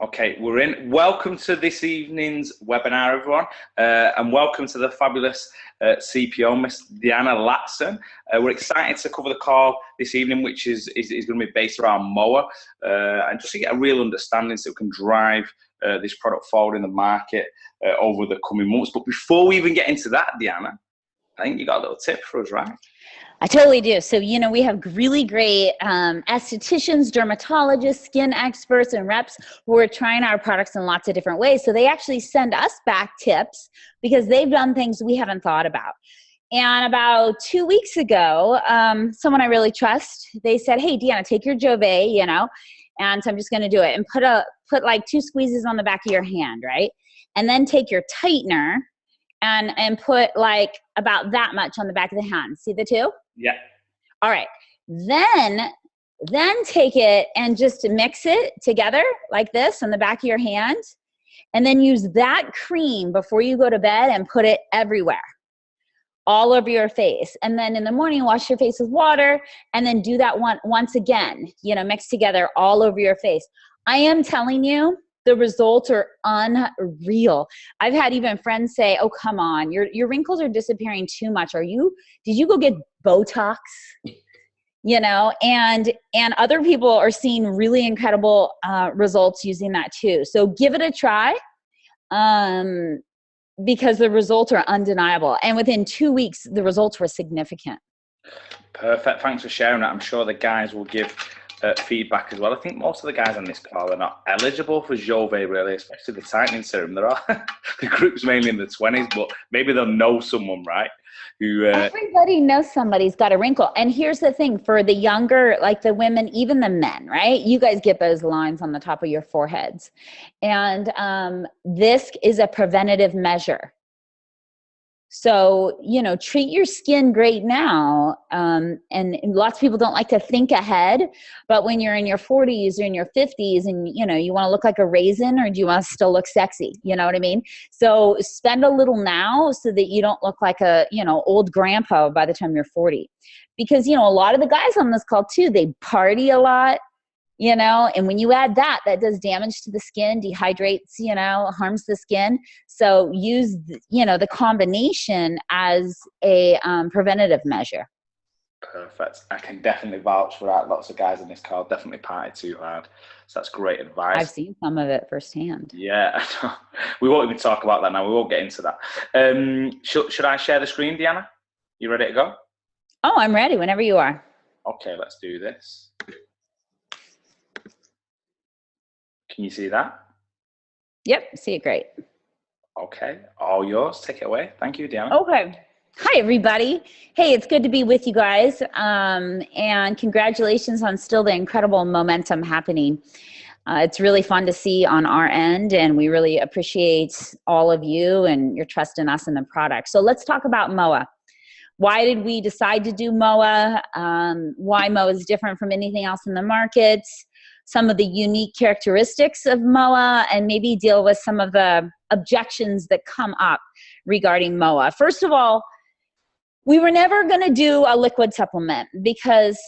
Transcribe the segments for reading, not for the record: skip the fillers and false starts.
Okay, we're in. Welcome to this evening's webinar, everyone, and welcome to the fabulous CPO, Miss Deanna Latson. We're excited to cover the call this evening, which is going to be based around MOA, and just to get a real understanding so we can drive this product forward in the market over the coming months. But before we even get into that, Deanna, I think you got a little tip for us, right? I totally do. So, we have really great estheticians, dermatologists, skin experts, and reps who are trying our products in lots of different ways. So they actually send us back tips because they've done things we haven't thought about. And about 2 weeks ago, someone I really trust, they said, hey, Deanna, take your Jove, and so I'm just going to do it. And put like 2 squeezes on the back of your hand, right? And then take your tightener and put like about that much on the back of the hand. See the two? Yeah. All right. Then take it and just mix it together like this on the back of your hand. And then use that cream before you go to bed and put it everywhere, all over your face. And then in the morning, wash your face with water and then do that once again, mix together all over your face. I am telling you, the results are unreal. I've had even friends say, oh, come on, your wrinkles are disappearing too much. Did you go get Botox? And other people are seeing really incredible results using that too. So give it a try because the results are undeniable. And within 2 weeks, the results were significant. Perfect. Thanks for sharing that. I'm sure the guys will give feedback as well. I think most of the guys on this call are not eligible for Jove, really, especially the tightening serum. There are the group's mainly in the 20s, but maybe they'll know someone, right? Everybody knows somebody's got a wrinkle. And here's the thing, for the younger, like the women, even the men, right? You guys get those lines on the top of your foreheads. And this is a preventative measure. So, treat your skin great now. And lots of people don't like to think ahead, but when you're in your 40s or in your 50s and, you want to look like a raisin, or do you want to still look sexy? You know what I mean? So spend a little now so that you don't look like a, old grandpa by the time you're 40. Because, a lot of the guys on this call too, they party a lot. And when you add that does damage to the skin, dehydrates, harms the skin. So use, the combination as a preventative measure. Perfect. I can definitely vouch for that. Lots of guys in this call definitely party too hard. So that's great advice. I've seen some of it firsthand. Yeah. We won't even talk about that now. We won't get into that. Should I share the screen, Deanna? You ready to go? Oh, I'm ready whenever you are. Okay, let's do this. Can you see that? Yep, see it great. Okay, all yours. Take it away. Thank you, Deanna. Okay. Hi, everybody. Hey, it's good to be with you guys. And congratulations on still the incredible momentum happening. It's really fun to see on our end, and we really appreciate all of you and your trust in us and the product. So let's talk about MOA. Why did we decide to do MOA? Why MOA is different from anything else in the market? Some of the unique characteristics of MOA, and maybe deal with some of the objections that come up regarding MOA. First of all, we were never going to do a liquid supplement because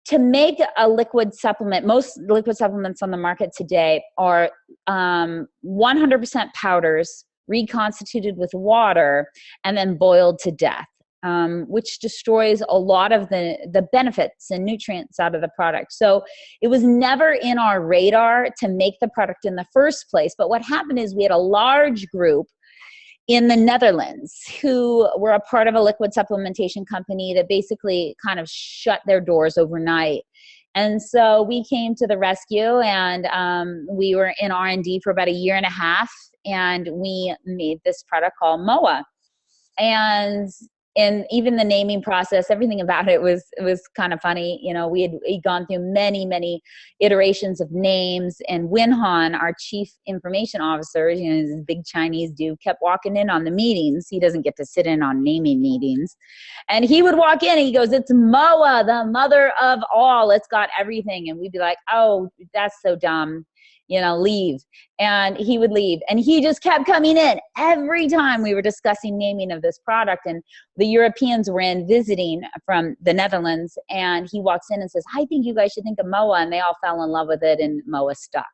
to make a liquid supplement, most liquid supplements on the market today are 100% powders reconstituted with water and then boiled to death. Which destroys a lot of the benefits and nutrients out of the product. So it was never in our radar to make the product in the first place. But what happened is we had a large group in the Netherlands who were a part of a liquid supplementation company that basically kind of shut their doors overnight. And so we came to the rescue, and we were in R&D for about 1.5 years, and we made this product called MOA. And even the naming process, everything about it was kind of funny. We'd gone through many iterations of names, and Winhan, our chief information officer, this big Chinese dude, kept walking in on the meetings. He doesn't get to sit in on naming meetings. And he would walk in and he goes, it's MOA, the mother of all. It's got everything. And we'd be like, oh, that's so dumb. Leave. And he would leave. And he just kept coming in every time we were discussing naming of this product. And the Europeans were in visiting from the Netherlands. And he walks in and says, I think you guys should think of MOA. And they all fell in love with it, and MOA stuck.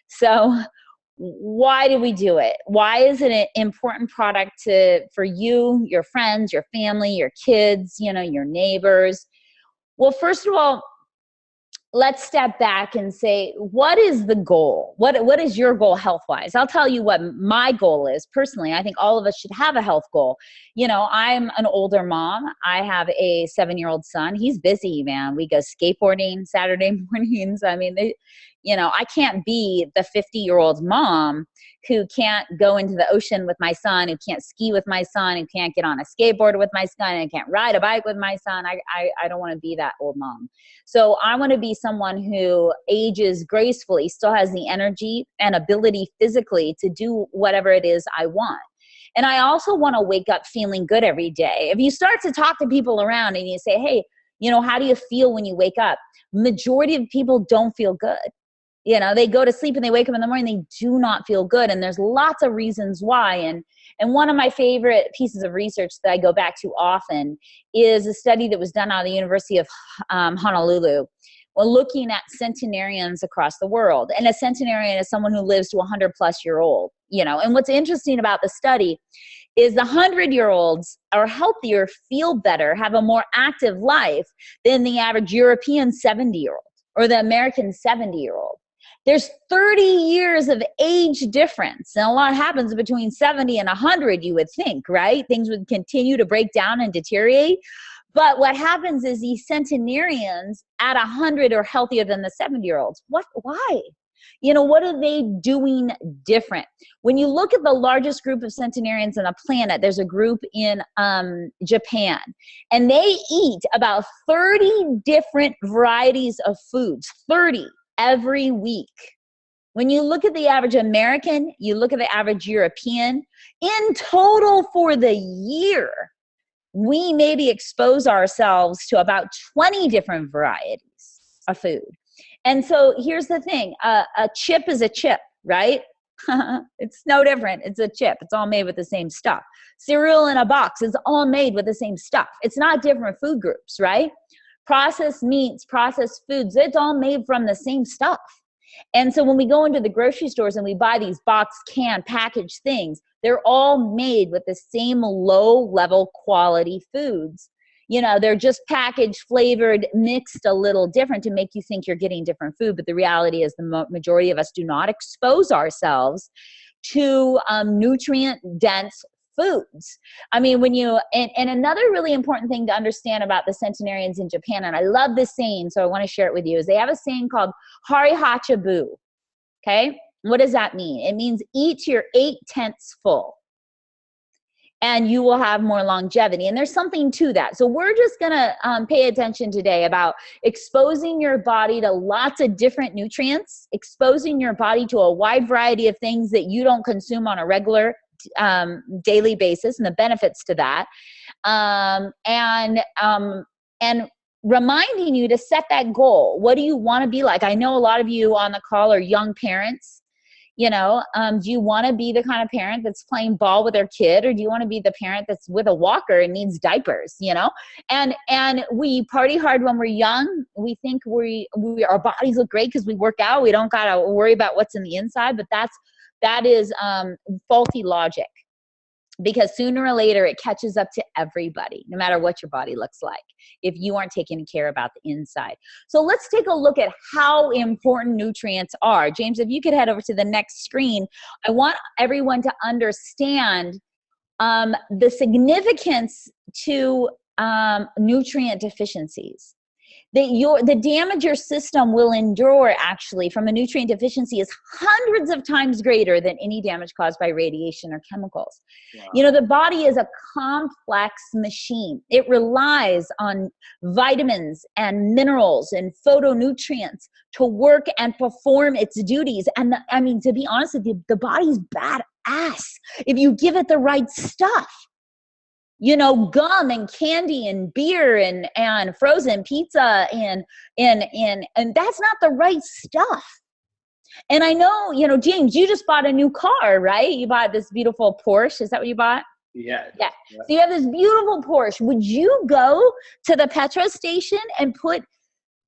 So why do we do it? Why is it an important product for you, your friends, your family, your kids, your neighbors? Well, first of all, let's step back and say, what is the goal? What is your goal health-wise? I'll tell you what my goal is personally. I think all of us should have a health goal. I'm an older mom. I have a 7-year-old son. He's busy, man. We go skateboarding Saturday mornings. I mean, I can't be the 50-year-old mom who can't go into the ocean with my son, who can't ski with my son, who can't get on a skateboard with my son, and can't ride a bike with my son. I don't want to be that old mom. So I want to be someone who ages gracefully, still has the energy and ability physically to do whatever it is I want. And I also want to wake up feeling good every day. If you start to talk to people around and you say, hey, how do you feel when you wake up? Majority of people don't feel good. They go to sleep and they wake up in the morning, they do not feel good. And there's lots of reasons why. And one of my favorite pieces of research that I go back to often is a study that was done out of the University of Honolulu. Well, looking at centenarians across the world. And a centenarian is someone who lives to 100+ year old, And what's interesting about the study is the 100-year-olds are healthier, feel better, have a more active life than the average European 70-year-old or the American 70-year-old. There's 30 years of age difference. And a lot happens between 70 and 100, you would think, right? Things would continue to break down and deteriorate. But what happens is these centenarians at 100 are healthier than the 70-year-olds. Why? What are they doing different? When you look at the largest group of centenarians on the planet, there's a group in Japan, and they eat about 30 different varieties of foods, 30 every week. When you look at the average American, you look at the average European, in total for the year, we maybe expose ourselves to about 20 different varieties of food. And so here's the thing, a chip is a chip, right? It's no different. It's a chip. It's all made with the same stuff. Cereal in a box is all made with the same stuff. It's not different food groups, right? Processed meats, processed foods, it's all made from the same stuff. And so when we go into the grocery stores and we buy these box, can, packaged things, they're all made with the same low-level quality foods. They're just packaged, flavored, mixed a little different to make you think you're getting different food. But the reality is the majority of us do not expose ourselves to nutrient-dense foods. I mean, and another really important thing to understand about the centenarians in Japan, and I love this saying, so I want to share it with you, is they have a saying called Hari Hachabu. Okay? What does that mean? It means eat your 8/10 full, and you will have more longevity. And there's something to that. So we're just going to pay attention today about exposing your body to lots of different nutrients, exposing your body to a wide variety of things that you don't consume on a regular daily basis, and the benefits to that, and reminding you to set that goal. What do you want to be like? I know a lot of you on the call are young parents. Do you want to be the kind of parent that's playing ball with their kid, or do you want to be the parent that's with a walker and needs diapers? And we party hard when we're young. We think our bodies look great because we work out. We don't got to worry about what's in the inside, but that is faulty logic, because sooner or later it catches up to everybody, no matter what your body looks like, if you aren't taking care about the inside. So let's take a look at how important nutrients are. James, if you could head over to the next screen, I want everyone to understand the significance to nutrient deficiencies. The damage your system will endure actually from a nutrient deficiency is hundreds of times greater than any damage caused by radiation or chemicals. Wow. The body is a complex machine. It relies on vitamins and minerals and phytonutrients to work and perform its duties. And to be honest with you, the body's badass if you give it the right stuff. Gum and candy and beer and frozen pizza and that's not the right stuff. And I know, James, you just bought a new car, right? You bought this beautiful Porsche. Is that what you bought? Yeah. So you have this beautiful Porsche. Would you go to the petrol station and put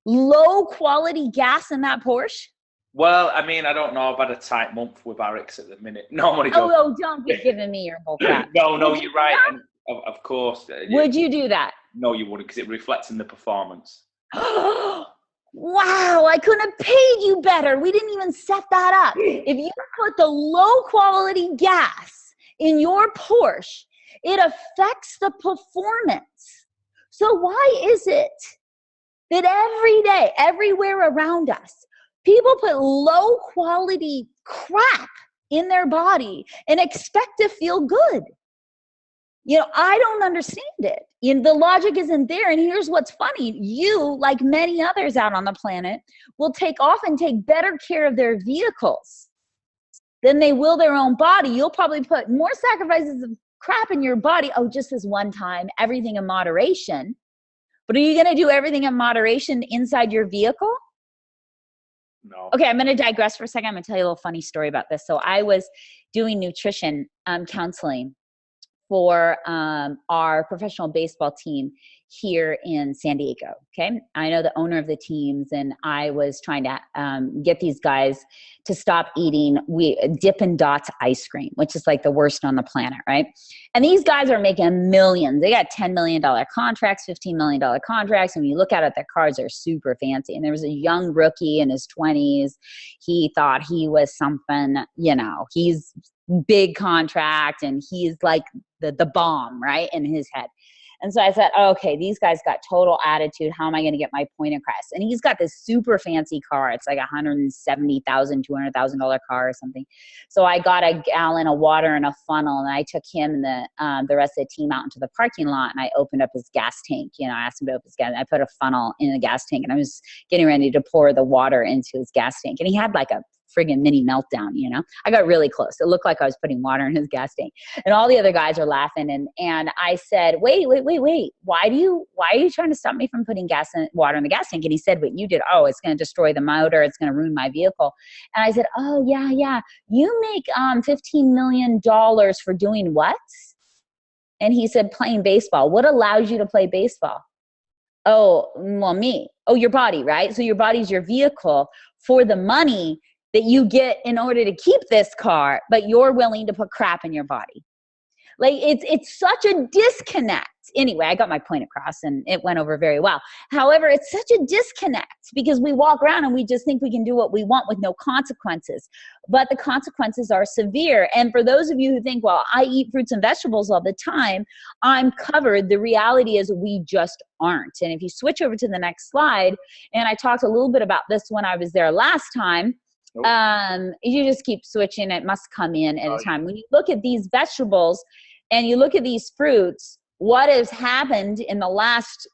low quality gas in that Porsche? Well, I mean, I don't know. I've had a tight month with ARIIX at the minute. Normally Oh, don't. oh, don't be giving me your bull crap. No, Would you you're do right. that? And of course. Would you do that? No, you wouldn't, because it reflects in the performance. Wow, I couldn't have paid you better. We didn't even set that up. If you put the low quality gas in your Porsche, it affects the performance. So why is it that every day, everywhere around us, people put low quality crap in their body and expect to feel good? You know, I don't understand it. You know, the logic isn't there. And here's what's funny. You, like many others out on the planet, will often take better care of their vehicles than they will their own body. You'll probably put more sacrifices of crap in your body. Oh, just this one time, everything in moderation. But are you going to do everything in moderation inside your vehicle? No. Okay, I'm going to digress for a second. I'm going to tell you a little funny story about this. So I was doing nutrition counseling for our professional baseball team here in San Diego. Okay, I know the owner of the teams, and I was trying to get these guys to stop eating Dippin' Dots ice cream, which is like the worst on the planet, right? And these guys are making millions. They got $10 million contracts, $15 million contracts. And when you look at it, their cars are super fancy. And there was a young rookie in his 20s. He thought he was something, you know, he's big contract and he's like the bomb, right, in his head. And so I said, oh, okay, these guys got total attitude. How am I going to get my point across? And he's got this super fancy car. It's like $170,000, $200,000 car or something. So I got a gallon of water in a funnel, and I took him and the rest of the team out into the parking lot, and I opened up his gas tank. You know, I asked him to open his gas. I put a funnel in the gas tank, and I was getting ready to pour the water into his gas tank. And he had like a friggin' mini meltdown, you know. I got really close. It looked like I was putting water in his gas tank. And all the other guys are laughing. And I said, wait. Why are you trying to stop me from putting water in the gas tank? And he said, what you did, oh, it's going to destroy the motor. It's going to ruin my vehicle. And I said, oh, yeah. You make $15 million for doing what? And he said, playing baseball. What allows you to play baseball? Oh, well, me. Oh, your body, right? So your body's your vehicle for the money that you get in order to keep this car, but you're willing to put crap in your body. Like it's such a disconnect. Anyway, I got my point across and it went over very well. However, it's such a disconnect because we walk around and we just think we can do what we want with no consequences, but the consequences are severe. And for those of you who think, well, I eat fruits and vegetables all the time, I'm covered. The reality is we just aren't. And if you switch over to the next slide, and I talked a little bit about this when I was there last time, you just keep switching. It must come in at a time. When you look at these vegetables and you look at these fruits, what has happened in the last,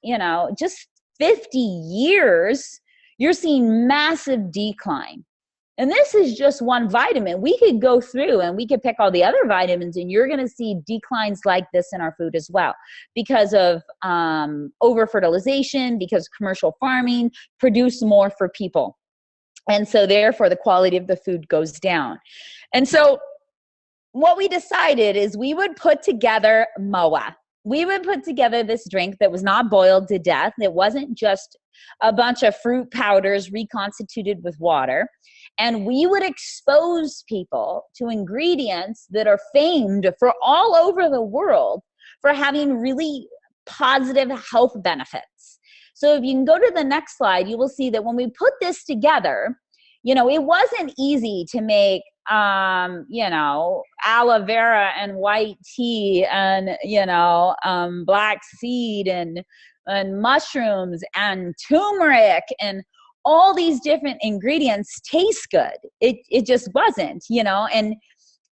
just 50 years, you're seeing massive decline. And this is just one vitamin. We could go through and we could pick all the other vitamins, and you're going to see declines like this in our food as well because of over-fertilization, because commercial farming produce more for people. And so therefore the quality of the food goes down. And so what we decided is we would put together MOA. We would put together this drink that was not boiled to death. It wasn't just a bunch of fruit powders reconstituted with water. And we would expose people to ingredients that are famed for all over the world for having really positive health benefits. So if you can go to the next slide, you will see that when we put this together, it wasn't easy to make, aloe vera and white tea and, black seed and mushrooms and turmeric and all these different ingredients taste good. It just wasn't,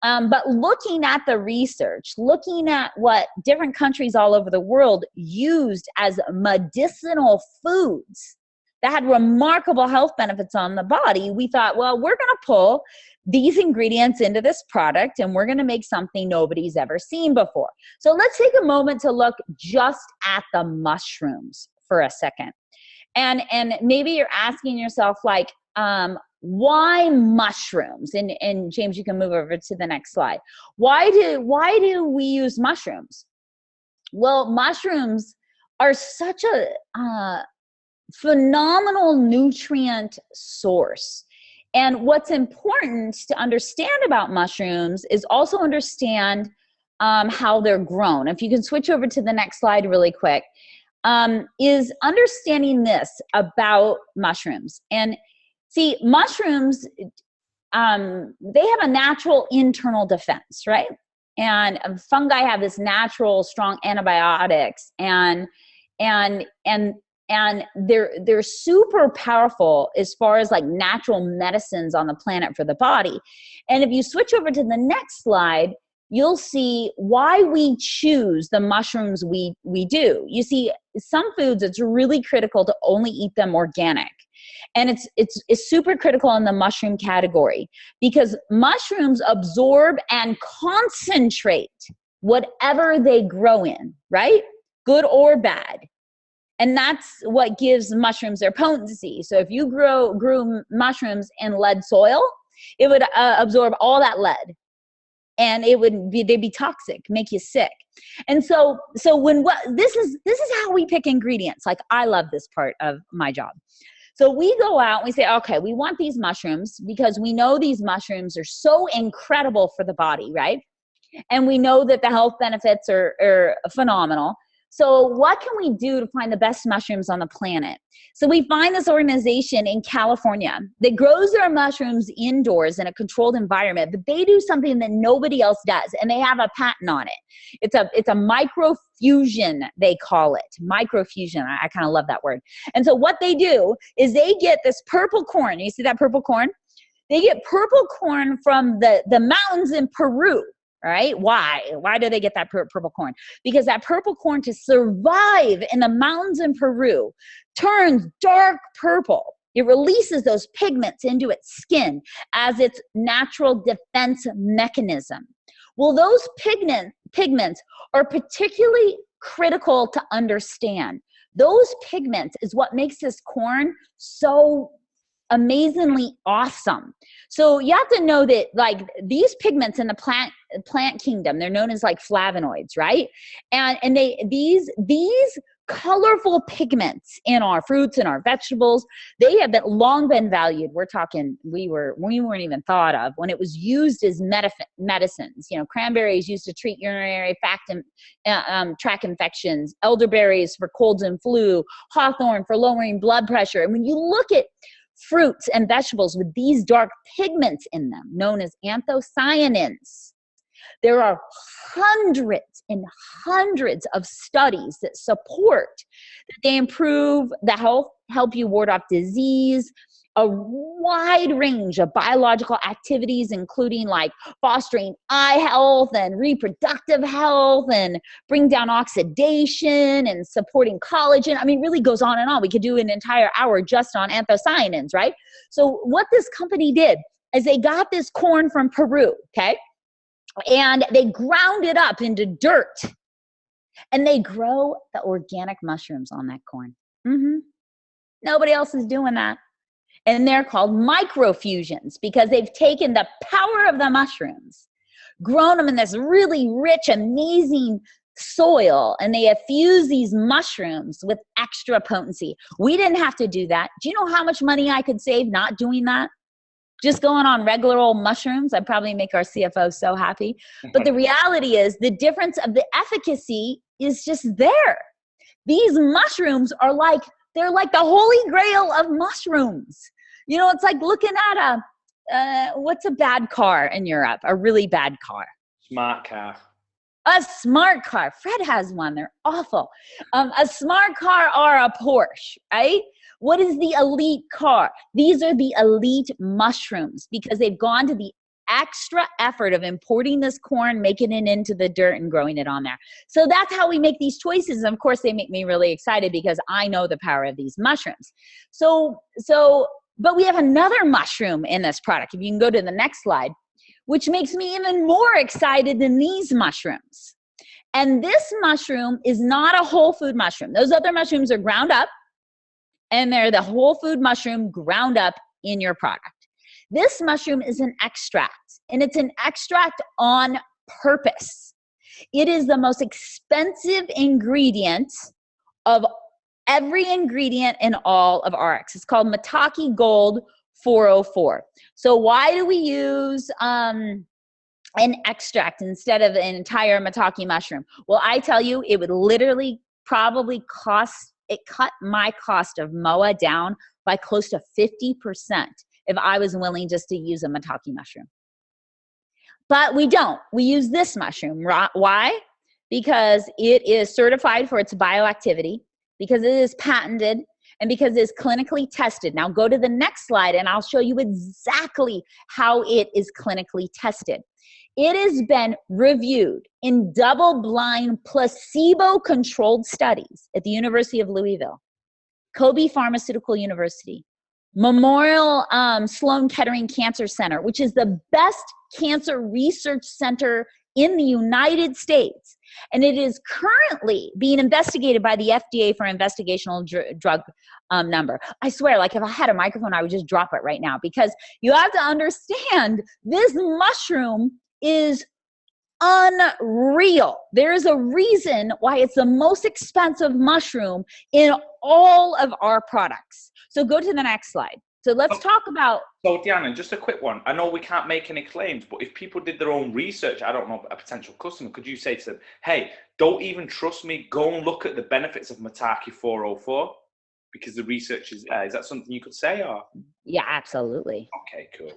but looking at the research, looking at what different countries all over the world used as medicinal foods that had remarkable health benefits on the body, we thought, well, we're going to pull these ingredients into this product and we're going to make something nobody's ever seen before. So let's take a moment to look just at the mushrooms for a second. And maybe you're asking yourself, like, why mushrooms? And James, you can move over to the next slide. Why do we use mushrooms? Well, mushrooms are such a phenomenal nutrient source. And what's important to understand about mushrooms is also understand how they're grown. If you can switch over to the next slide really quick, is understanding this about mushrooms. And see, mushrooms, they have a natural internal defense, right? And fungi have this natural strong antibiotics, and they're super powerful as far as like natural medicines on the planet for the body. And if you switch over to the next slide, you'll see why we choose the mushrooms we do. You see, some foods, it's really critical to only eat them organic. And it's super critical in the mushroom category because mushrooms absorb and concentrate whatever they grow in, right? Good or bad. And that's what gives mushrooms their potency. So if you grew mushrooms in lead soil, it would absorb all that lead. And they'd be toxic, make you sick. And so this is how we pick ingredients. Like, I love this part of my job. So we go out and we say, okay, we want these mushrooms because we know these mushrooms are so incredible for the body, right? And we know that the health benefits are phenomenal. So what can we do to find the best mushrooms on the planet? So we find this organization in California that grows their mushrooms indoors in a controlled environment, but they do something that nobody else does, and they have a patent on it. It's a microfusion, they call it. Microfusion, I kind of love that word. And so what they do is they get this purple corn. You see that purple corn? They get purple corn from the mountains in Peru. All right. Why do they get that purple corn? Because that purple corn, to survive in the mountains in Peru, turns dark purple. It releases those pigments into its skin as its natural defense mechanism. Well, those pigments are particularly critical to understand. Those pigments is what makes this corn so amazingly awesome. So you have to know that, like, these pigments in the plant kingdom, they're known as like flavonoids, right? And these colorful pigments in our fruits and our vegetables, they have long been valued. We're talking, we weren't even thought of when it was used as medicines. You know, cranberries used to treat urinary tract infections, elderberries for colds and flu, hawthorn for lowering blood pressure. And when you look at fruits and vegetables with these dark pigments in them, known as anthocyanins, there are hundreds and hundreds of studies that support that they improve the health, help you ward off disease, a wide range of biological activities, including like fostering eye health and reproductive health and bring down oxidation and supporting collagen. I mean, it really goes on and on. We could do an entire hour just on anthocyanins, right? So what this company did is they got this corn from Peru, okay? And they ground it up into dirt and they grow the organic mushrooms on that corn. Nobody else is doing that. And they're called microfusions because they've taken the power of the mushrooms, grown them in this really rich, amazing soil, and they have fused these mushrooms with extra potency. We didn't have to do that. Do you know how much money I could save not doing that? Just going on regular old mushrooms, I'd probably make our CFO so happy. But the reality is the difference of the efficacy is just there. These mushrooms are like, they're like the holy grail of mushrooms. You know, it's like looking at what's a bad car in Europe? A really bad car. Smart car. A smart car. Fred has one. They're awful. A smart car or a Porsche, right? What is the elite car? These are the elite mushrooms because they've gone to the extra effort of importing this corn, making it into the dirt and growing it on there. So that's how we make these choices. And of course, they make me really excited because I know the power of these mushrooms. But we have another mushroom in this product. If you can go to the next slide, which makes me even more excited than these mushrooms. And this mushroom is not a whole food mushroom. Those other mushrooms are ground up, and they're the whole food mushroom ground up in your product. This mushroom is an extract, and it's an extract on purpose. It is the most expensive ingredient of every ingredient in all of ARIIX. It's called Mataki Gold 404. So why do we use an extract instead of an entire maitake mushroom? Well, I tell you, it would literally probably cut my cost of MOA down by close to 50% if I was willing just to use a maitake mushroom. But we don't. We use this mushroom. Why? Because it is certified for its bioactivity, because it is patented, and because it's clinically tested. Now go to the next slide and I'll show you exactly how it is clinically tested. It has been reviewed in double-blind, placebo-controlled studies at the University of Louisville, Kobe Pharmaceutical University, Memorial Sloan Kettering Cancer Center, which is the best cancer research center in the United States. And it is currently being investigated by the FDA for investigational drug number. I swear, like if I had a microphone, I would just drop it right now, because you have to understand this mushroom is unreal. There is a reason why it's the most expensive mushroom in all of our products. So go to the next slide. So let's talk about... So Deanna, just a quick one. I know we can't make any claims, but if people did their own research, I don't know, a potential customer, could you say to them, hey, don't even trust me, go and look at the benefits of maitake 404 because the research is there. Is that something you could say? Or? Yeah, absolutely. Okay, cool.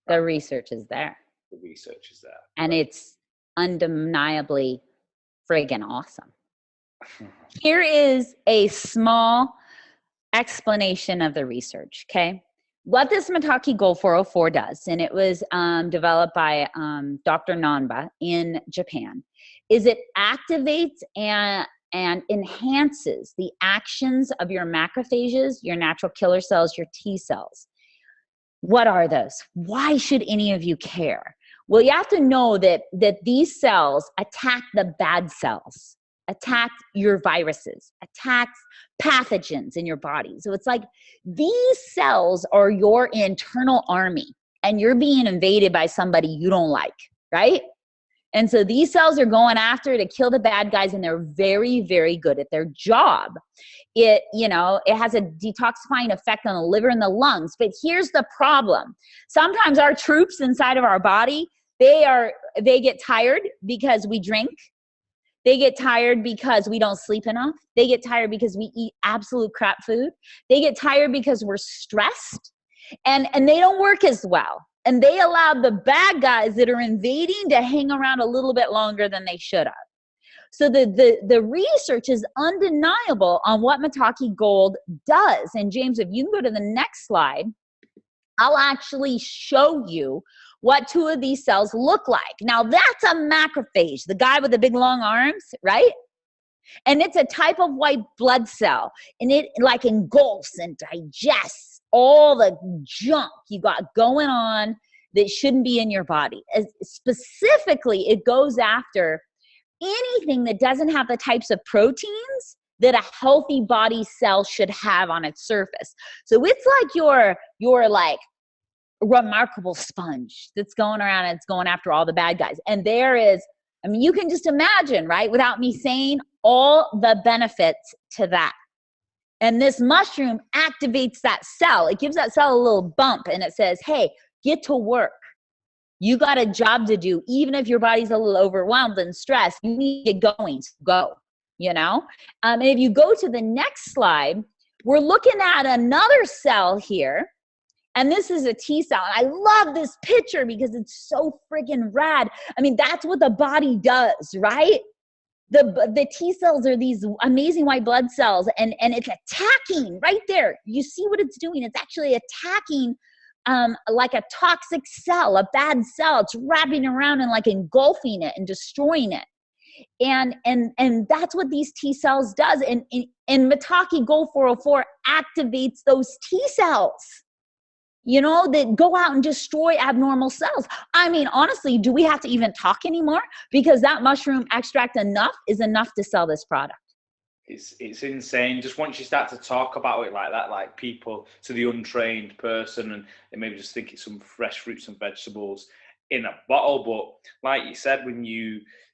The research is there. The research is there. And it's undeniably friggin' awesome. Here is a small explanation of the research, okay? What this maitake Gold 404 does, and it was developed by Dr. Nanba in Japan, is it activates and enhances the actions of your macrophages, your natural killer cells, your T cells. What are those? Why should any of you care? Well, you have to know that these cells attack the bad cells, attack your viruses, attack pathogens in your body. So it's like these cells are your internal army and you're being invaded by somebody you don't like, right? And so these cells are going after to kill the bad guys, and they're very, very good at their job. It has a detoxifying effect on the liver and the lungs. But here's the problem. Sometimes our troops inside of our body, they get tired because we drink. They get tired because we don't sleep enough. They get tired because we eat absolute crap food. They get tired because we're stressed, and they don't work as well. And they allow the bad guys that are invading to hang around a little bit longer than they should have. So the research is undeniable on what maitake Gold does. And James, if you can go to the next slide, I'll actually show you what two of these cells look like. Now that's a macrophage, the guy with the big long arms, right? And it's a type of white blood cell, and it like engulfs and digests all the junk you got going on that shouldn't be in your body. Specifically, it goes after anything that doesn't have the types of proteins that a healthy body cell should have on its surface. So it's like your like remarkable sponge that's going around and it's going after all the bad guys. And there is, I mean, you can just imagine, right, without me saying, all the benefits to that. And this mushroom activates that cell. It gives that cell a little bump and it says, hey, get to work. You got a job to do. Even if your body's a little overwhelmed and stressed, you need to get going. So go, And if you go to the next slide, we're looking at another cell here. And this is a T cell. And I love this picture because it's so friggin' rad. I mean, that's what the body does, right? The T cells are these amazing white blood cells, and it's attacking right there. You see what it's doing? It's actually attacking like a toxic cell, a bad cell. It's wrapping around and like engulfing it and destroying it. And that's what these T cells does. And maitake Gold 404 activates those T cells, that go out and destroy abnormal cells. I mean, honestly, do we have to even talk anymore? Because that mushroom extract is enough to sell this product. It's insane. Just once you start to talk about it like that, like people, to the untrained person, and they maybe just think it's some fresh fruits and vegetables in a bottle. But like you said, when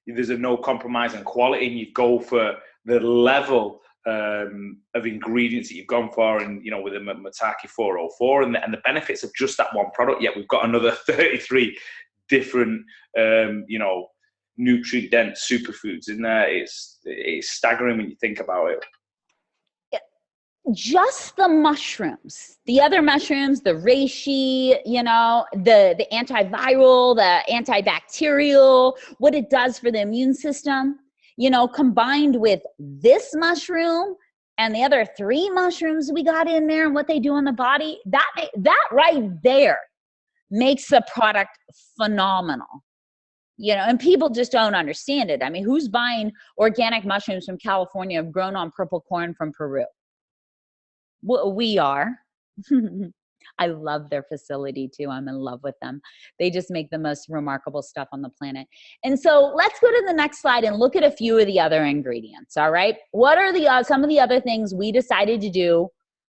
there's a no compromise on quality and you go for the level of ingredients that you've gone for, and with the Mataki 404 and the benefits of just that one product. Yet we've got another 33 different nutrient dense superfoods in there. It's staggering when you think about it. Just the mushrooms, the other mushrooms, the reishi, the antiviral, the antibacterial, what it does for the immune system, combined with this mushroom and the other 3 mushrooms we got in there and what they do in the body, that right there makes the product phenomenal. And people just don't understand it. I mean, who's buying organic mushrooms from California grown on purple corn from Peru? Well, we are. I love their facility too. I'm in love with them. They just make the most remarkable stuff on the planet. And so let's go to the next slide and look at a few of the other ingredients. All right. What are some of the other things we decided to do?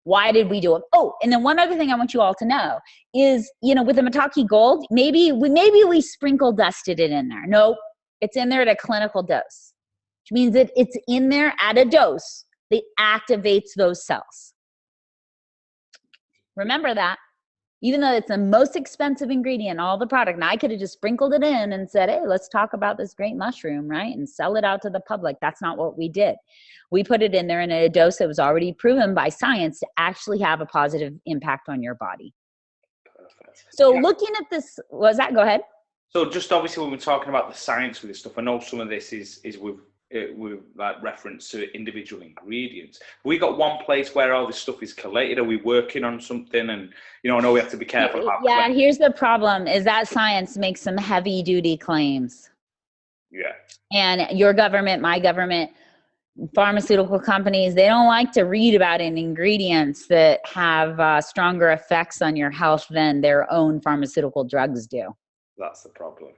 Why did we do it? Oh, and then one other thing I want you all to know is, with the Mataki Gold, maybe we sprinkle dusted it in there. Nope. It's in there at a clinical dose, which means that it's in there at a dose that activates those cells. Remember that, even though it's the most expensive ingredient in all the product. Now I could have just sprinkled it in and said, hey, let's talk about this great mushroom, right? And sell it out to the public. That's not what we did. We put it in there in a dose that was already proven by science to actually have a positive impact on your body. Perfect. So looking at this, go ahead. So just obviously when we're talking about the science with this stuff, I know some of this is with like reference to individual ingredients. We got one place where all this stuff is collated. Are we working on something? And I know we have to be careful about. Yeah, here's the problem: is that science makes some heavy duty claims. Yeah. And your government, my government, pharmaceutical companies, they don't like to read about ingredients that have stronger effects on your health than their own pharmaceutical drugs do. That's the problem.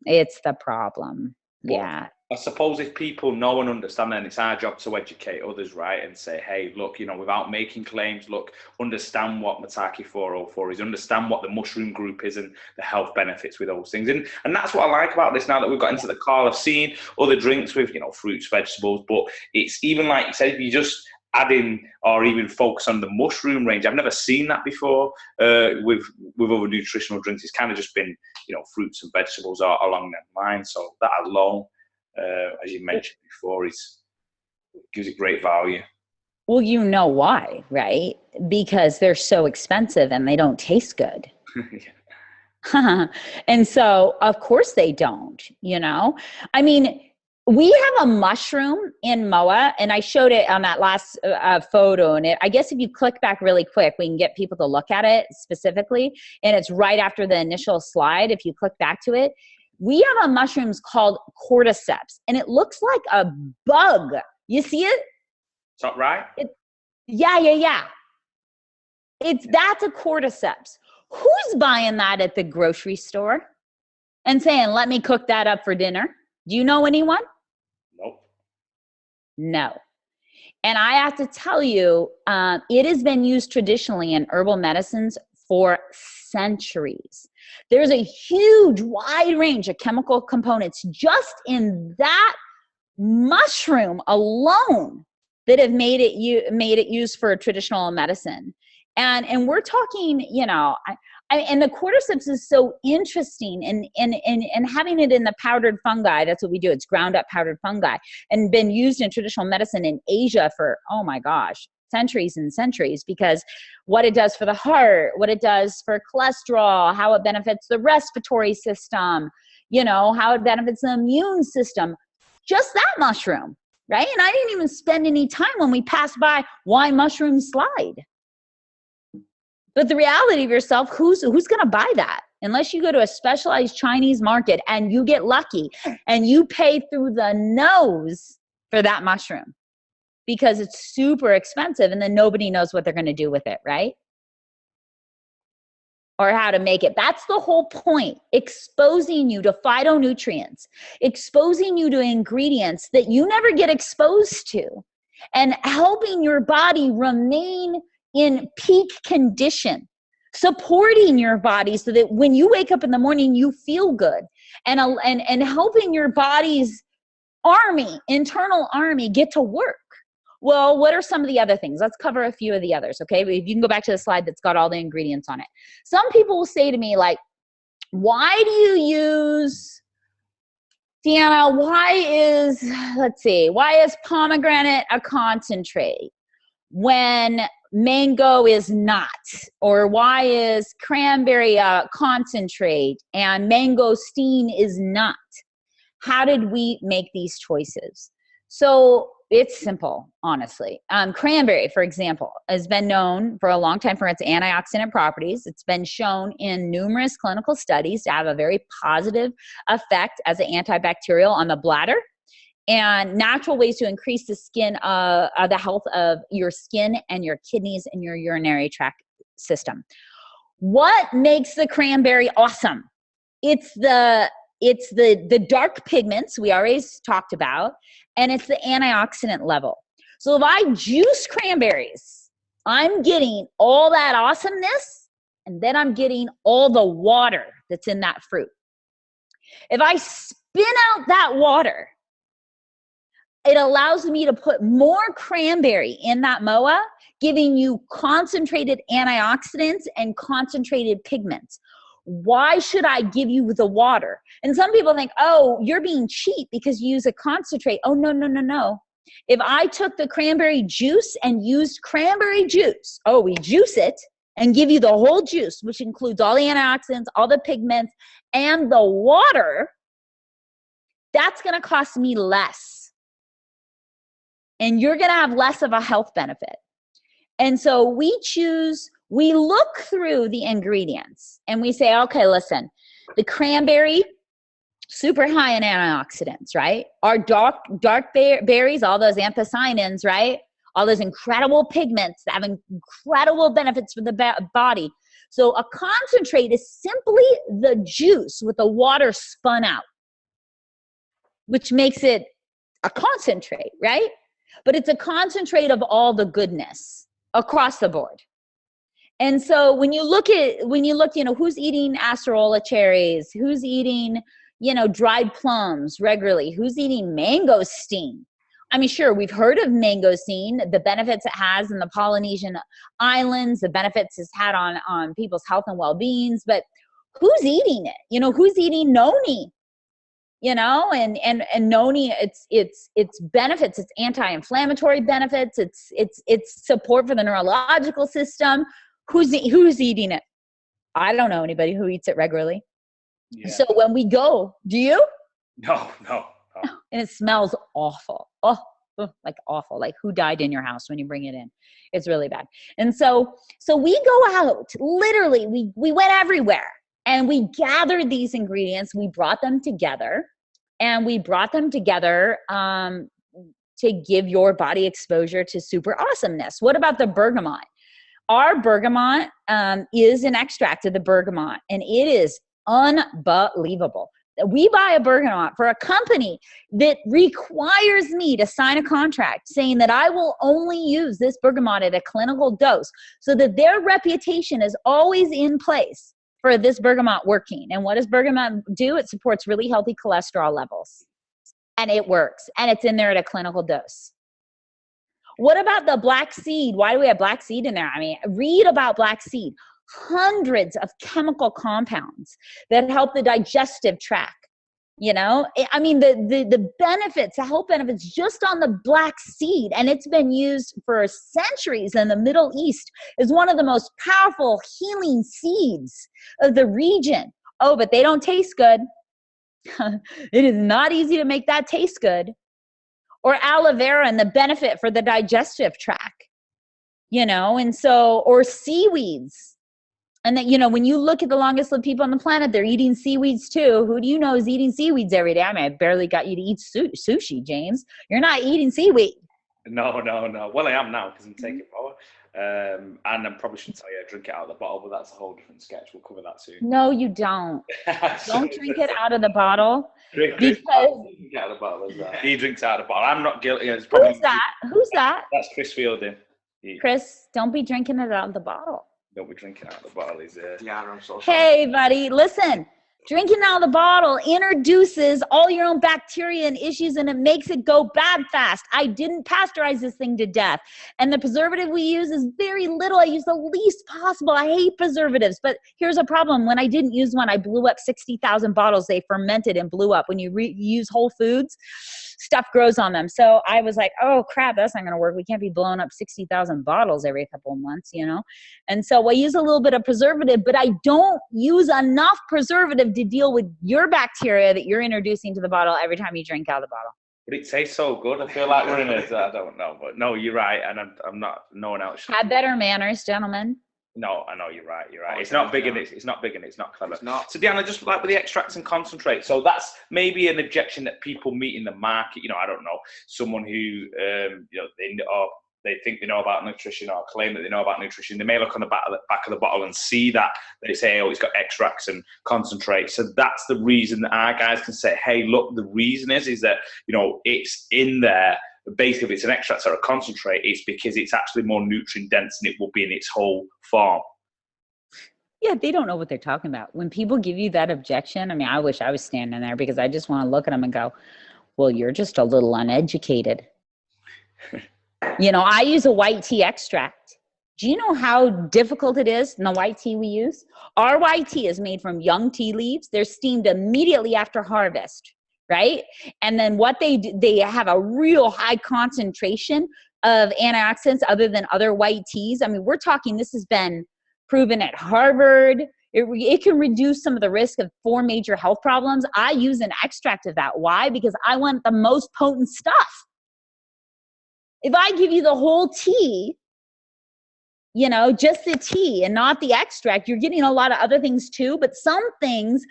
It's the problem. Well, yeah. I suppose if people know and understand, then it's our job to educate others, right? And say, hey, look, without making claims, look, understand what Mataki 404 is, understand what the mushroom group is and the health benefits with those things. And that's what I like about this now that we've got into the call. I've seen other drinks with, fruits, vegetables, but it's even like you said, if you just add in or even focus on the mushroom range. I've never seen that before with other nutritional drinks. It's kind of just been, fruits and vegetables along that line. So that alone, as you mentioned before, gives a great value. Well, you know why, right? Because they're so expensive and they don't taste good. And so, of course they don't, I mean, we have a mushroom in MOA, and I showed it on that last photo. And I guess if you click back really quick, we can get people to look at it specifically. And it's right after the initial slide. If you click back to it, we have a mushroom called cordyceps, and it looks like a bug. You see it? Is that right? Yeah. That's a cordyceps. Who's buying that at the grocery store and saying, let me cook that up for dinner? Do you know anyone? Nope. No. And I have to tell you, it has been used traditionally in herbal medicines for centuries. There's a huge, wide range of chemical components just in that mushroom alone that have made it used for traditional medicine. And we're talking, and the cordyceps is so interesting, and having it in the powdered fungi, that's what we do. It's ground up powdered fungi and been used in traditional medicine in Asia for, oh my gosh, centuries and centuries, because what it does for the heart, what it does for cholesterol, how it benefits the respiratory system, how it benefits the immune system, just that mushroom, right? And I didn't even spend any time when we passed by why mushrooms slide. But the reality of yourself, who's going to buy that? Unless you go to a specialized Chinese market and you get lucky and you pay through the nose for that mushroom because it's super expensive, and then nobody knows what they're going to do with it, right? Or how to make it. That's the whole point. Exposing you to phytonutrients, exposing you to ingredients that you never get exposed to, and helping your body remain in peak condition, supporting your body so that when you wake up in the morning, you feel good, and helping your body's internal army get to work. Well, what are some of the other things? Let's cover a few of the others, okay? If you can go back to the slide that's got all the ingredients on it. Some people will say to me, like, why do you use, Deanna, why is pomegranate a concentrate when mango is not? Or why is cranberry a concentrate and mangosteen is not? How did we make these choices? So it's simple, honestly. Cranberry, for example, has been known for a long time for its antioxidant properties. It's been shown in numerous clinical studies to have a very positive effect as an antibacterial on the bladder, and natural ways to increase the the health of your skin and your kidneys and your urinary tract system. What makes the cranberry awesome? It's the dark pigments we already talked about, and it's the antioxidant level. So if I juice cranberries, I'm getting all that awesomeness, and then I'm getting all the water that's in that fruit. If I spin out that water, it allows me to put more cranberry in that MOA, giving you concentrated antioxidants and concentrated pigments. Why should I give you the water? And some people think, oh, you're being cheap because you use a concentrate. Oh, no, no, no, no. If I took the cranberry juice and used cranberry juice, we juice it and give you the whole juice, which includes all the antioxidants, all the pigments, and the water, that's going to cost me less. And you're going to have less of a health benefit. And so we look through the ingredients and we say, okay, listen, the cranberry, super high in antioxidants, right? Our dark berries, all those anthocyanins, right? All those incredible pigments that have incredible benefits for the body. So a concentrate is simply the juice with the water spun out, which makes it a concentrate, right? But it's a concentrate of all the goodness across the board. And so when you look, who's eating acerola cherries, who's eating, dried plums regularly, who's eating mangosteen? I mean, sure, we've heard of mangosteen, the benefits it has in the Polynesian islands, the benefits it's had on people's health and well-beings, but who's eating it? Who's eating noni? And noni, it's benefits, it's anti-inflammatory benefits, it's support for the neurological system. Who's eating it? I don't know anybody who eats it regularly. Yeah. So when we go, do you? No. And it smells awful. Oh, like awful. Like who died in your house when you bring it in? It's really bad. And so we go out, literally, we went everywhere and we gathered these ingredients. We brought them together to give your body exposure to super awesomeness. What about the bergamot? Our bergamot is an extract of the bergamot, and it is unbelievable. We buy a bergamot for a company that requires me to sign a contract saying that I will only use this bergamot at a clinical dose so that their reputation is always in place for this bergamot working. And what does bergamot do? It supports really healthy cholesterol levels. And it works. And it's in there at a clinical dose. What about the black seed? Why do we have black seed in there? I mean, read about black seed. Hundreds of chemical compounds that help the digestive tract. I mean, the benefits, the health benefits just on the black seed, and it's been used for centuries in the Middle East, is one of the most powerful healing seeds of the region. Oh, but they don't taste good. It is not easy to make that taste good. Or aloe vera and the benefit for the digestive tract, and so, or seaweeds. And that, when you look at the longest lived people on the planet, they're eating seaweeds too. Who do you know is eating seaweeds every day? I mean, I barely got you to eat sushi, James. You're not eating seaweed. No. Well, I am now because I'm taking more. And I probably shouldn't tell you I drink it out of the bottle, but that's a whole different sketch. We'll cover that soon. No, you don't. Don't drink it out of the bottle. Drink out of the bottle as well. He drinks out of the bottle. I'm not guilty. Who's that? That's Chris Fielding. Chris, don't be drinking it out of the bottle. Don't be drinking out of the bottle. He's Deanna, I'm so sorry. Hey, buddy, listen. Drinking out of the bottle introduces all your own bacteria and issues, and it makes it go bad fast. I didn't pasteurize this thing to death. And the preservative we use is very little. I use the least possible. I hate preservatives, but here's a problem. When I didn't use one, I blew up 60,000 bottles. They fermented and blew up. When you use whole foods, stuff grows on them. So I was like, oh crap, that's not going to work. We can't be blowing up 60,000 bottles every couple of months, you know? And so I use a little bit of preservative, but I don't use enough preservative to deal with your bacteria that you're introducing to the bottle every time you drink out of the bottle. But it tastes so good. I feel like we're in a, I don't know, but no, you're right. And I'm not, no one else. Have better manners, gentlemen. No, I know you're right. You're right. It's not big and it's not big and it's not clever. It's not. So Deanna, just like with the extracts and concentrate. So that's maybe an objection that people meet in the market. You know, I don't know, someone who, you know, they think they know about nutrition or claim that they know about nutrition. They may look on the back of the bottle and see that they say, oh, it's got extracts and concentrate. So that's the reason that our guys can say, hey, look, the reason is that, you know, it's in there. Basically, if it's an extract or a concentrate, it's because it's actually more nutrient dense than it will be in its whole form. Yeah, they don't know what they're talking about. When people give you that objection, I mean, I wish I was standing there because I just want to look at them and go, well, you're just a little uneducated. You know, I use a white tea extract. Do you know how difficult it is in the white tea we use? Our white tea is made from young tea leaves. They're steamed immediately after harvest, right? And then what they do, they have a real high concentration of antioxidants other than other white teas. I mean, we're talking, this has been proven at Harvard. It can reduce some of the risk of 4 major health problems. I use an extract of that. Why? Because I want the most potent stuff. If I give you the whole tea, you know, just the tea and not the extract, you're getting a lot of other things too, but some things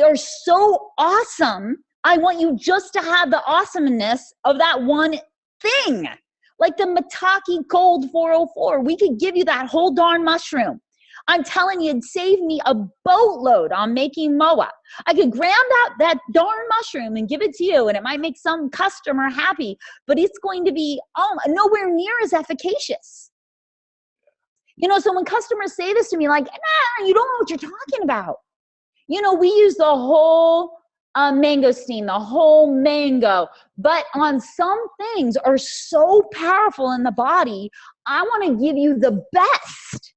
are so awesome. I want you just to have the awesomeness of that one thing. Like the Mataki Gold 404, we could give you that whole darn mushroom. I'm telling you, it'd save me a boatload on making MOA. I could ground out that darn mushroom and give it to you, and it might make some customer happy, but it's going to be nowhere near as efficacious. You know, so when customers say this to me, like, nah, you don't know what you're talking about. You know, we use the whole mangosteen, the whole mango, but on some things are so powerful in the body, I want to give you the best.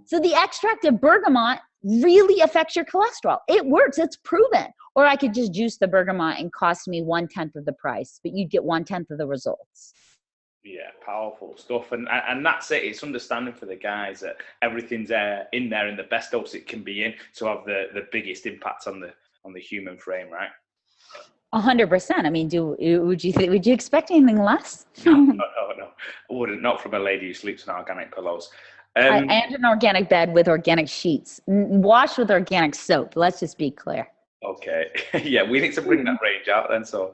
So the extract of bergamot really affects your cholesterol. It works. It's proven. Or I could just juice the bergamot and cost me 1/10 of the price, but you'd get 1/10 of the results. Yeah, powerful stuff. And that's it. It's understanding for the guys that everything's in there in the best dose it can be in to have the biggest impact on the human frame, right? 100%. I mean, would you expect anything less? No. I wouldn't. Not from a lady who sleeps on organic pillows. And an organic bed with organic sheets, washed with organic soap. Let's just be clear. Okay. Yeah, we need to bring that range out then, so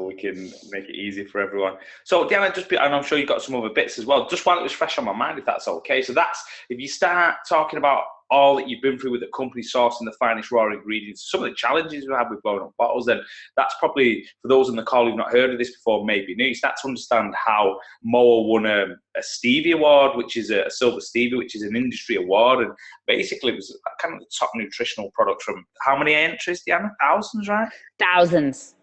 we can make it easy for everyone. So Deanna, and I'm sure you've got some other bits as well. Just while it was fresh on my mind, if that's okay. So that's, if you start talking about all that you've been through with the company sourcing the finest raw ingredients, some of the challenges we have with blowing up bottles, then that's probably, for those on the call who've not heard of this before, maybe new. You start to understand how MOA won a Stevie Award, which is a Silver Stevie, which is an industry award. And basically it was kind of the top nutritional product from how many entries, Deanna? Thousands, right? Thousands.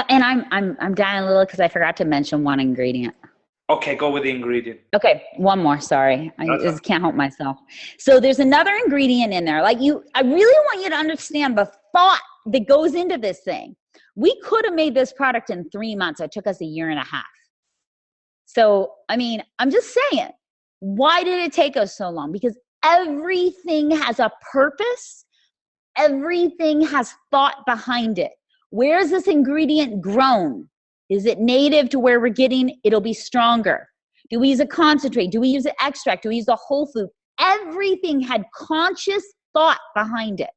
And I'm dying a little because I forgot to mention one ingredient. Okay, go with the ingredient. Okay, one more, sorry. I just can't help myself. So there's another ingredient in there. I really want you to understand the thought that goes into this thing. We could have made this product in 3 months. It took us 1.5 years. So, I mean, I'm just saying, why did it take us so long? Because everything has a purpose. Everything has thought behind it. Where is this ingredient grown? Is it native to where we're getting? It'll be stronger. Do we use a concentrate? Do we use an extract? Do we use a whole food? Everything had conscious thought behind it.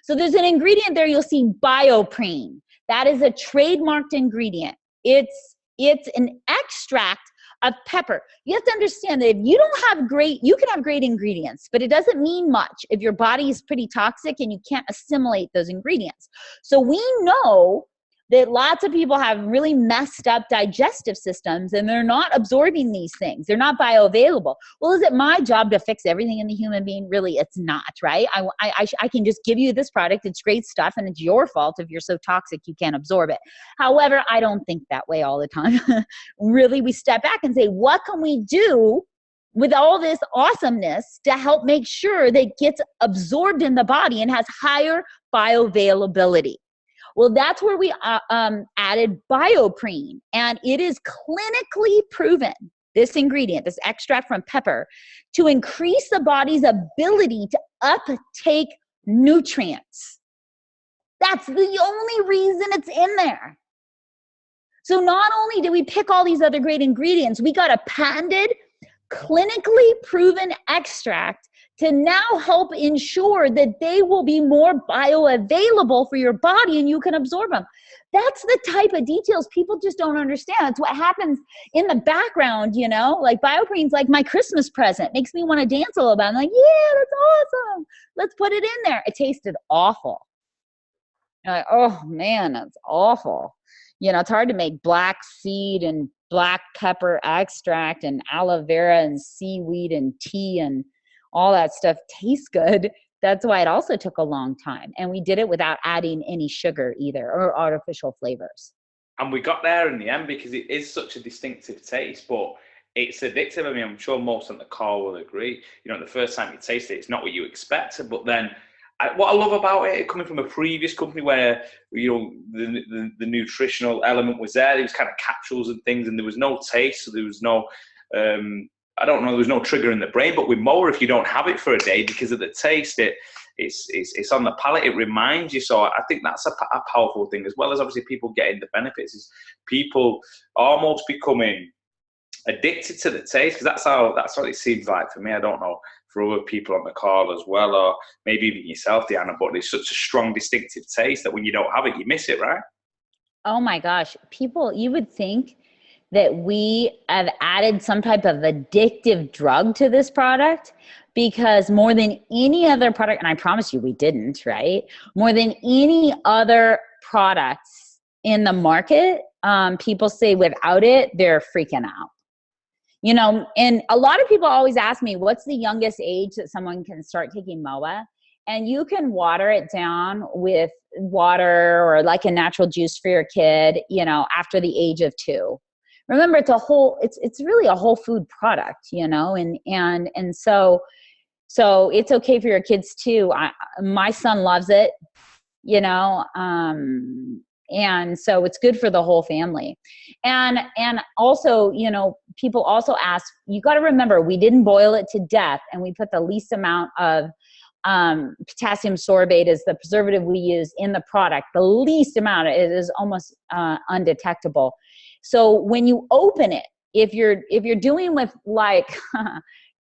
So there's an ingredient there you'll see, bioprene. That is a trademarked ingredient. It's an extract of pepper. You have to understand that if you don't have you can have great ingredients, but it doesn't mean much if your body is pretty toxic and you can't assimilate those ingredients. So we know that lots of people have really messed up digestive systems and they're not absorbing these things. They're not bioavailable. Well, is it my job to fix everything in the human being? Really, it's not, right? I can just give you this product. It's great stuff, and it's your fault if you're so toxic you can't absorb it. However, I don't think that way all the time. Really, we step back and say, what can we do with all this awesomeness to help make sure that it gets absorbed in the body and has higher bioavailability? Well, that's where we added bioprene, and it is clinically proven, this ingredient, this extract from pepper, to increase the body's ability to uptake nutrients. That's the only reason it's in there. So not only did we pick all these other great ingredients, we got a patented, clinically proven extract to now help ensure that they will be more bioavailable for your body and you can absorb them. That's the type of details people just don't understand. That's what happens in the background, you know, like bioprene's like my Christmas present. Makes me want to dance a little bit. I'm like, yeah, that's awesome. Let's put it in there. It tasted awful. You're like, oh man, that's awful. You know, it's hard to make black seed and black pepper extract and aloe vera and seaweed and tea and all that stuff tastes good. That's why it also took a long time. And we did it without adding any sugar either or artificial flavors. And we got there in the end because it is such a distinctive taste, but it's addictive. I mean, I'm sure most on the call will agree. You know, the first time you taste it, it's not what you expected. But then what I love about it, coming from a previous company where, you know, the nutritional element was there was kind of capsules and things, and there was no taste, so there was no I don't know, there was no trigger in the brain. But with MOA, if you don't have it for a day because of the taste, it's on the palate, it reminds you. So I think that's a powerful thing, as well as obviously people getting the benefits, is people almost becoming addicted to the taste, because that's what it seems like for me. I don't know for other people on the call as well, or maybe even yourself, Deanna, but it's such a strong, distinctive taste that when you don't have it, you miss it, right? Oh my gosh. People, you would think that we have added some type of addictive drug to this product, because more than any other product, and I promise you we didn't, right? More than any other products in the market, people say without it, they're freaking out. You know, and a lot of people always ask me, what's the youngest age that someone can start taking MOA? And you can water it down with water or like a natural juice for your kid, you know, after the age of 2. Remember, it's really a whole food product, you know, and so it's okay for your kids too. My son loves it, you know, and so it's good for the whole family. And also, you know, people also ask, you got to remember, we didn't boil it to death, and we put the least amount of potassium sorbate is the preservative we use in the product. The least amount, it is almost undetectable. So when you open it, if you're doing with like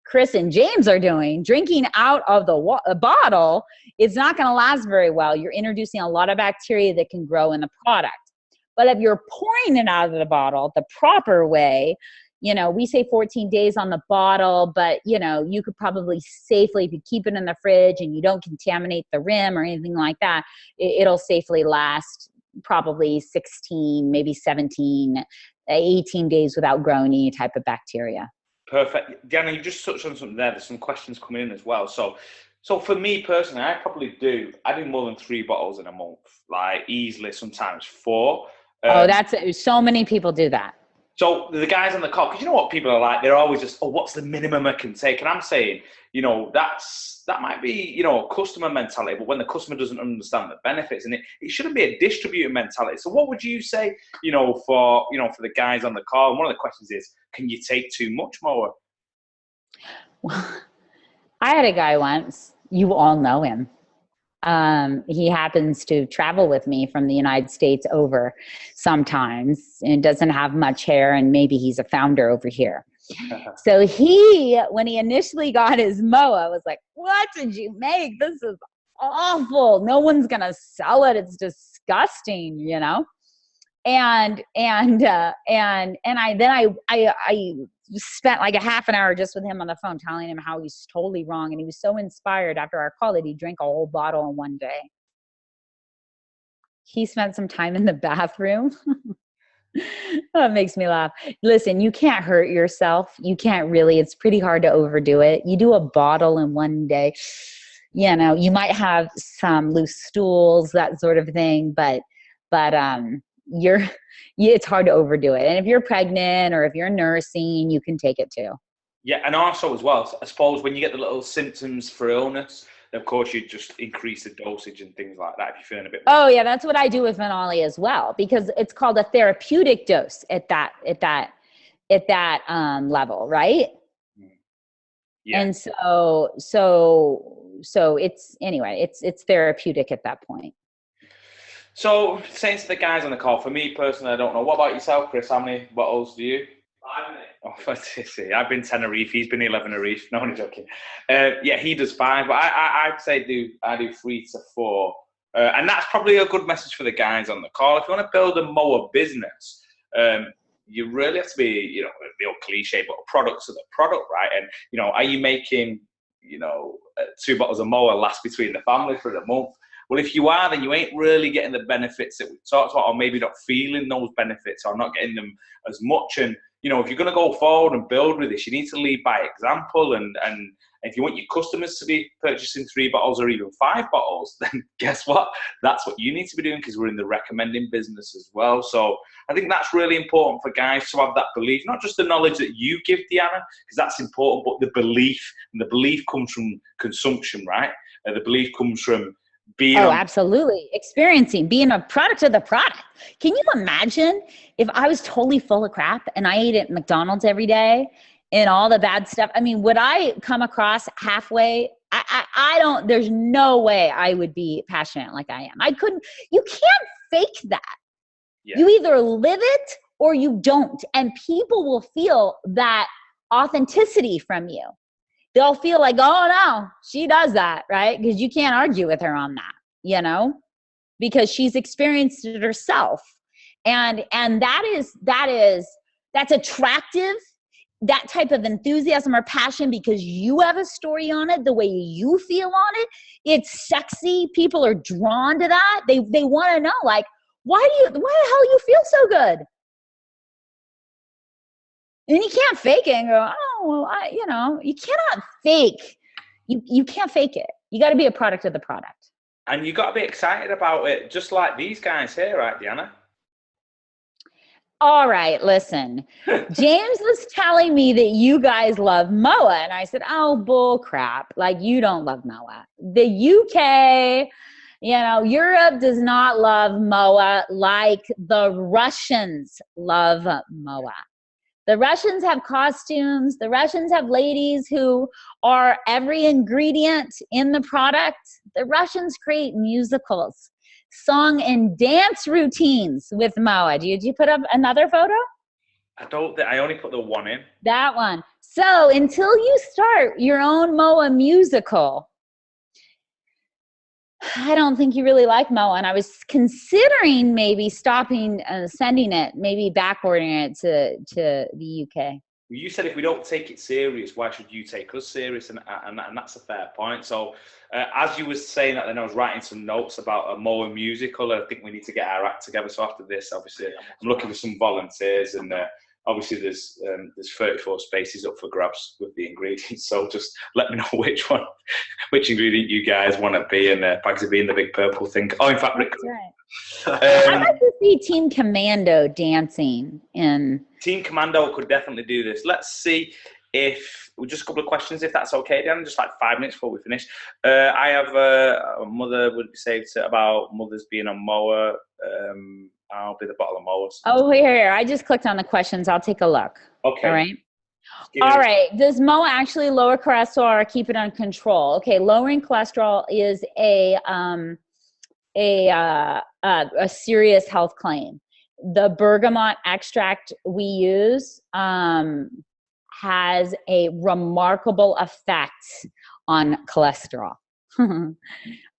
Chris and James are doing, drinking out of the bottle, it's not going to last very well. You're introducing a lot of bacteria that can grow in the product. But if you're pouring it out of the bottle the proper way, you know, we say 14 days on the bottle, but, you know, you could probably safely, if you keep it in the fridge and you don't contaminate the rim or anything like that, it'll safely last probably 16, maybe 17, 18 days without growing any type of bacteria. Perfect. Deanna, you just touched on something there. There's some questions coming in as well. So for me personally, I do more than 3 bottles in a month, like easily, sometimes 4. That's so many people do that. So the guys on the call, because you know what people are like, they're always just, oh, what's the minimum I can take? And I'm saying, you know, that might be, you know, customer mentality, but when the customer doesn't understand the benefits, and it shouldn't be a distributor mentality. So what would you say, you know, for the guys on the call? And one of the questions is, can you take too much more? Well, I had a guy once, you all know him. He happens to travel with me from the United States over sometimes, and doesn't have much hair, and maybe he's a founder over here. So when he initially got his MOA, was like, what did you make? This is awful. No one's going to sell it. It's disgusting, you know? And I spent like a half an hour just with him on the phone, telling him how he's totally wrong. And he was so inspired after our call that he drank a whole bottle in one day. he spent some time in the bathroom. That makes me laugh. Listen, you can't hurt yourself. You can't really. It's pretty hard to overdo it. You do a bottle in one day, you know, you might have some loose stools, that sort of thing, but it's hard to overdo it. And if you're pregnant or if you're nursing, you can take it too. Yeah, and also as well, I suppose when you get the little symptoms for illness, of course you just increase the dosage and things like that if you're feeling a bit. Oh yeah, that's what I do with Phenolly as well, because it's called a therapeutic dose at that level, right? Yeah. And so it's anyway, it's therapeutic at that point. So saying to the guys on the call, for me personally, I don't know. What about yourself, Chris? How many bottles do you? 5 minutes. Oh, I've been Tenerife. He's been 11 Tenerife. No, I'm joking. Yeah, he does 5, but I'd say I do 3 to 4, and that's probably a good message for the guys on the call. If you want to build a MOA business, you really have to be, you know, the old cliche, but products are the product, right? And you know, are you making, you know, 2 bottles of MOA last between the family for the month? Well, if you are, then you ain't really getting the benefits that we talked about, or maybe not feeling those benefits, or not getting them as much. And you know, if you're going to go forward and build with this, you need to lead by example. And if you want your customers to be purchasing 3 bottles or even 5 bottles, then guess what? That's what you need to be doing, because we're in the recommending business as well. So I think that's really important for guys to have that belief, not just the knowledge that you give, Deanna, because that's important, but the belief. And the belief comes from consumption, right? The belief comes from being absolutely. Experiencing, being a product of the product. Can you imagine if I was totally full of crap and I ate at McDonald's every day and all the bad stuff? I mean, would I come across halfway? I don't, there's no way I would be passionate like I am. You can't fake that. Yeah. You either live it or you don't. And people will feel that authenticity from you. They'll feel like, oh no, she does that, right? Because you can't argue with her on that, you know, because she's experienced it herself. And that's attractive, that type of enthusiasm or passion, because you have a story on it, the way you feel on it. It's sexy. People are drawn to that. They want to know, like, why the hell you feel so good? And you can't fake it and go, oh, well, you cannot fake. You can't fake it. You got to be a product of the product. And you got to be excited about it, just like these guys here, right, Deanna? All right, listen. James was telling me that you guys love MOA. And I said, oh, bull crap. Like, you don't love MOA. The UK, Europe does not love MOA like the Russians love MOA. The Russians have costumes. The Russians have ladies who are every ingredient in the product. The Russians create musicals, song and dance routines with MOA. Did you put up another photo? I only put the one in. That one. So until you start your own MOA musical, I don't think you really like MOA. And I was considering maybe stopping sending it, maybe backordering it to the UK. You said if we don't take it serious, why should you take us serious? And that's a fair point. So as you were saying that, then I was writing some notes about a MOA musical. I think we need to get our act together. So after this, obviously, I'm looking for some volunteers, and obviously there's 34 spaces up for grabs with the ingredients. So just let me know which ingredient you guys want to be, and Pagsy being the big purple thing. Oh, in fact, Rick. Right. I'd like to see Team Commando dancing in. Team Commando could definitely do this. Let's see if just a couple of questions, if that's okay, Dan. Just like 5 minutes before we finish. I have a mother would be saved about mothers being on MOA. I'll be the bottle of MOA. Oh, here. I just clicked on the questions. I'll take a look. Okay. All right. All right. Does MOA actually lower cholesterol or keep it under control? Okay. Lowering cholesterol is a serious health claim. The bergamot extract we use has a remarkable effect on cholesterol.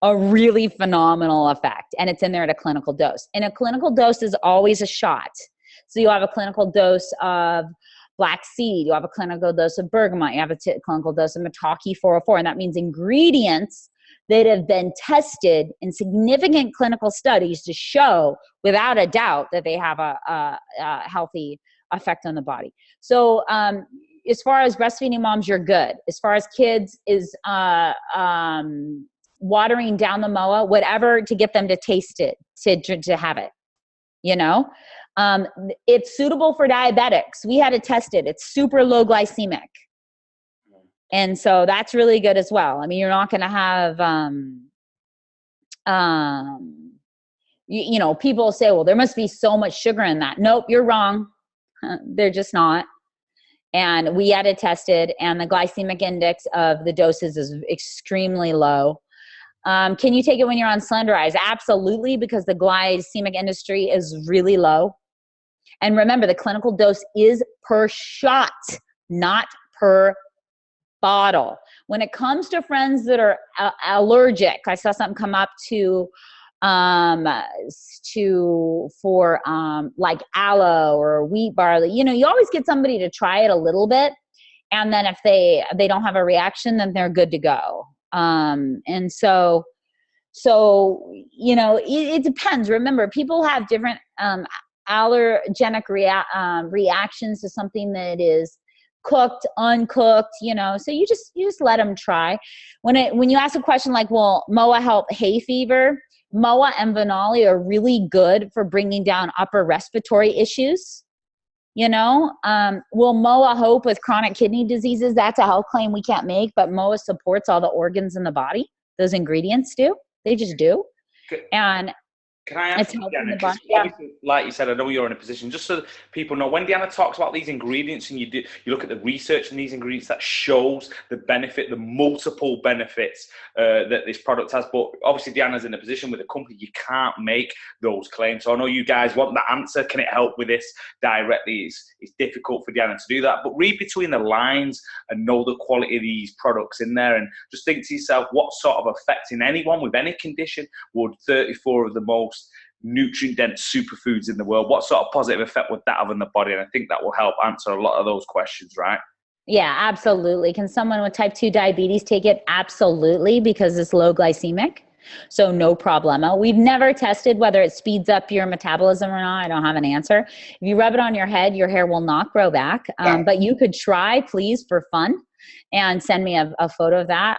A really phenomenal effect. And it's in there at a clinical dose. And a clinical dose is always a shot. So you have a clinical dose of black seed, you have a clinical dose of bergamot, you have a clinical dose of Mataki 404, and that means ingredients that have been tested in significant clinical studies to show without a doubt that they have a healthy effect on the body. So as far as breastfeeding moms, you're good. As far as kids is watering down the MOA, whatever to get them to taste it, to have it, you know. It's suitable for diabetics. We had to test it. It's super low glycemic. And so that's really good as well. I mean, you're not going to have, you know, people say, well, there must be so much sugar in that. Nope, you're wrong. They're just not. And we had to test it, and the glycemic index of the doses is extremely low. Can you take it when you're on Slenderize? Absolutely, because the glycemic industry is really low. And remember, the clinical dose is per shot, not per bottle. When it comes to friends that are allergic, I saw something come up for like aloe or wheat barley. You know, you always get somebody to try it a little bit, and then if they don't have a reaction, then they're good to go. And so you know, it depends. Remember, people have different allergenic reactions to something that is cooked, uncooked, you know, so you just let them try. When you ask a question like, will MOA help hay fever? MOA and Venali are really good for bringing down upper respiratory issues. You know, will MOA help with chronic kidney diseases? That's a health claim we can't make, but MOA supports all the organs in the body. Those ingredients do. They just do. And can I ask you, Deanna, obviously, like you said, I know you're in a position, just so that people know, when Deanna talks about these ingredients and you look at the research in these ingredients that shows the benefit, the multiple benefits that this product has, but obviously Deanna's in a position with a company, you can't make those claims. So I know you guys want the answer, can it help with this directly? It's difficult for Deanna to do that, but read between the lines and know the quality of these products in there, and just think to yourself, what sort of effect in anyone with any condition would 34 of the most nutrient-dense superfoods in the world, what sort of positive effect would that have on the body? And I think that will help answer a lot of those questions, right? Yeah, absolutely. Can someone with type 2 diabetes take it? Absolutely, because it's low glycemic. So no problemo. We've never tested whether it speeds up your metabolism or not. I don't have an answer. If you rub it on your head, your hair will not grow back. But you could try, please, for fun, and send me a photo of that.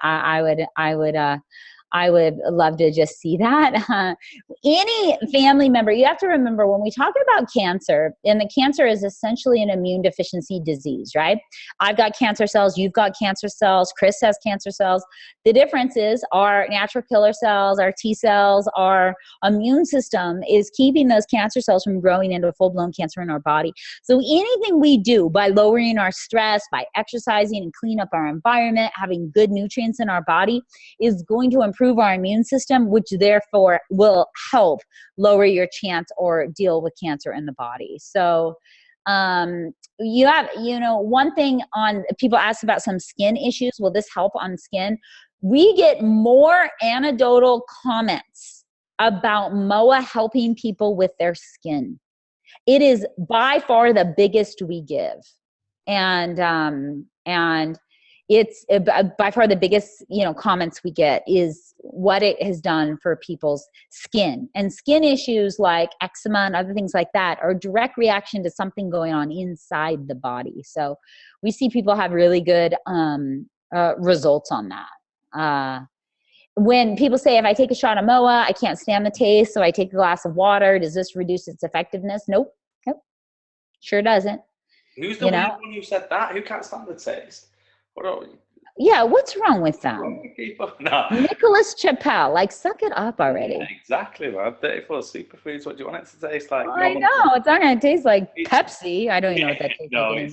I would love to just see that. Any family member, you have to remember when we talk about cancer, and the cancer is essentially an immune deficiency disease, right? I've got cancer cells, you've got cancer cells, Chris has cancer cells. The difference is our natural killer cells, our T cells, our immune system is keeping those cancer cells from growing into full-blown cancer in our body. So anything we do by lowering our stress, by exercising and clean up our environment, having good nutrients in our body is going to improve our immune system, which therefore will help lower your chance or deal with cancer in the body. So you have, you know, one thing on, people ask about some skin issues. Will this help on skin? We get more anecdotal comments about MOA helping people with their skin. It is by far the biggest we give. And it's by far the biggest, you know, comments we get is what it has done for people's skin. And skin issues like eczema and other things like that are a direct reaction to something going on inside the body. So we see people have really good results on that. When people say, if I take a shot of MOA, I can't stand the taste, so I take a glass of water, does this reduce its effectiveness? Nope. Sure doesn't. Who's the one who said that? Who can't stand the taste? Yeah, what's wrong with them? No. Nicholas Chappelle, like, suck it up already. Yeah, exactly, man. 34 superfoods. What do you want it to taste like? I know it's not going to taste like Pepsi. I don't even know what that tastes no, like.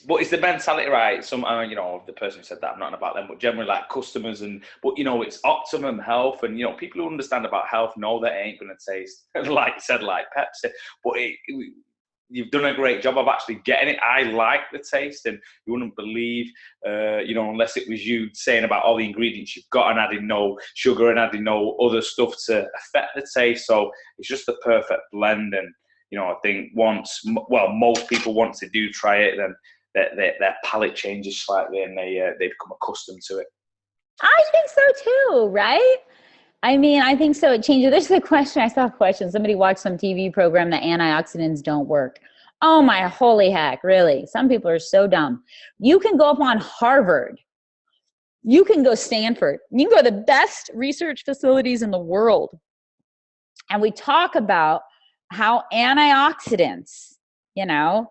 But it's the mentality, right? Some, you know, the person who said that, I'm not about them, but generally like customers but you know, it's optimum health, and you know, people who understand about health know that it ain't going to taste like Pepsi, but you've done a great job of actually getting it. I like the taste, and you wouldn't believe, you know, unless it was you saying about all the ingredients you've got and adding no sugar and adding no other stuff to affect the taste. So it's just the perfect blend. And, you know, I think most people once they do try it, then their palate changes slightly and they become accustomed to it. I think so too, right? I mean, I think so. It changes. There's a question. I saw a question. Somebody watched some TV program that antioxidants don't work. Oh my holy heck, really? Some people are so dumb. You can go up on Harvard. You can go Stanford. You can go to the best research facilities in the world. And we talk about how antioxidants, you know,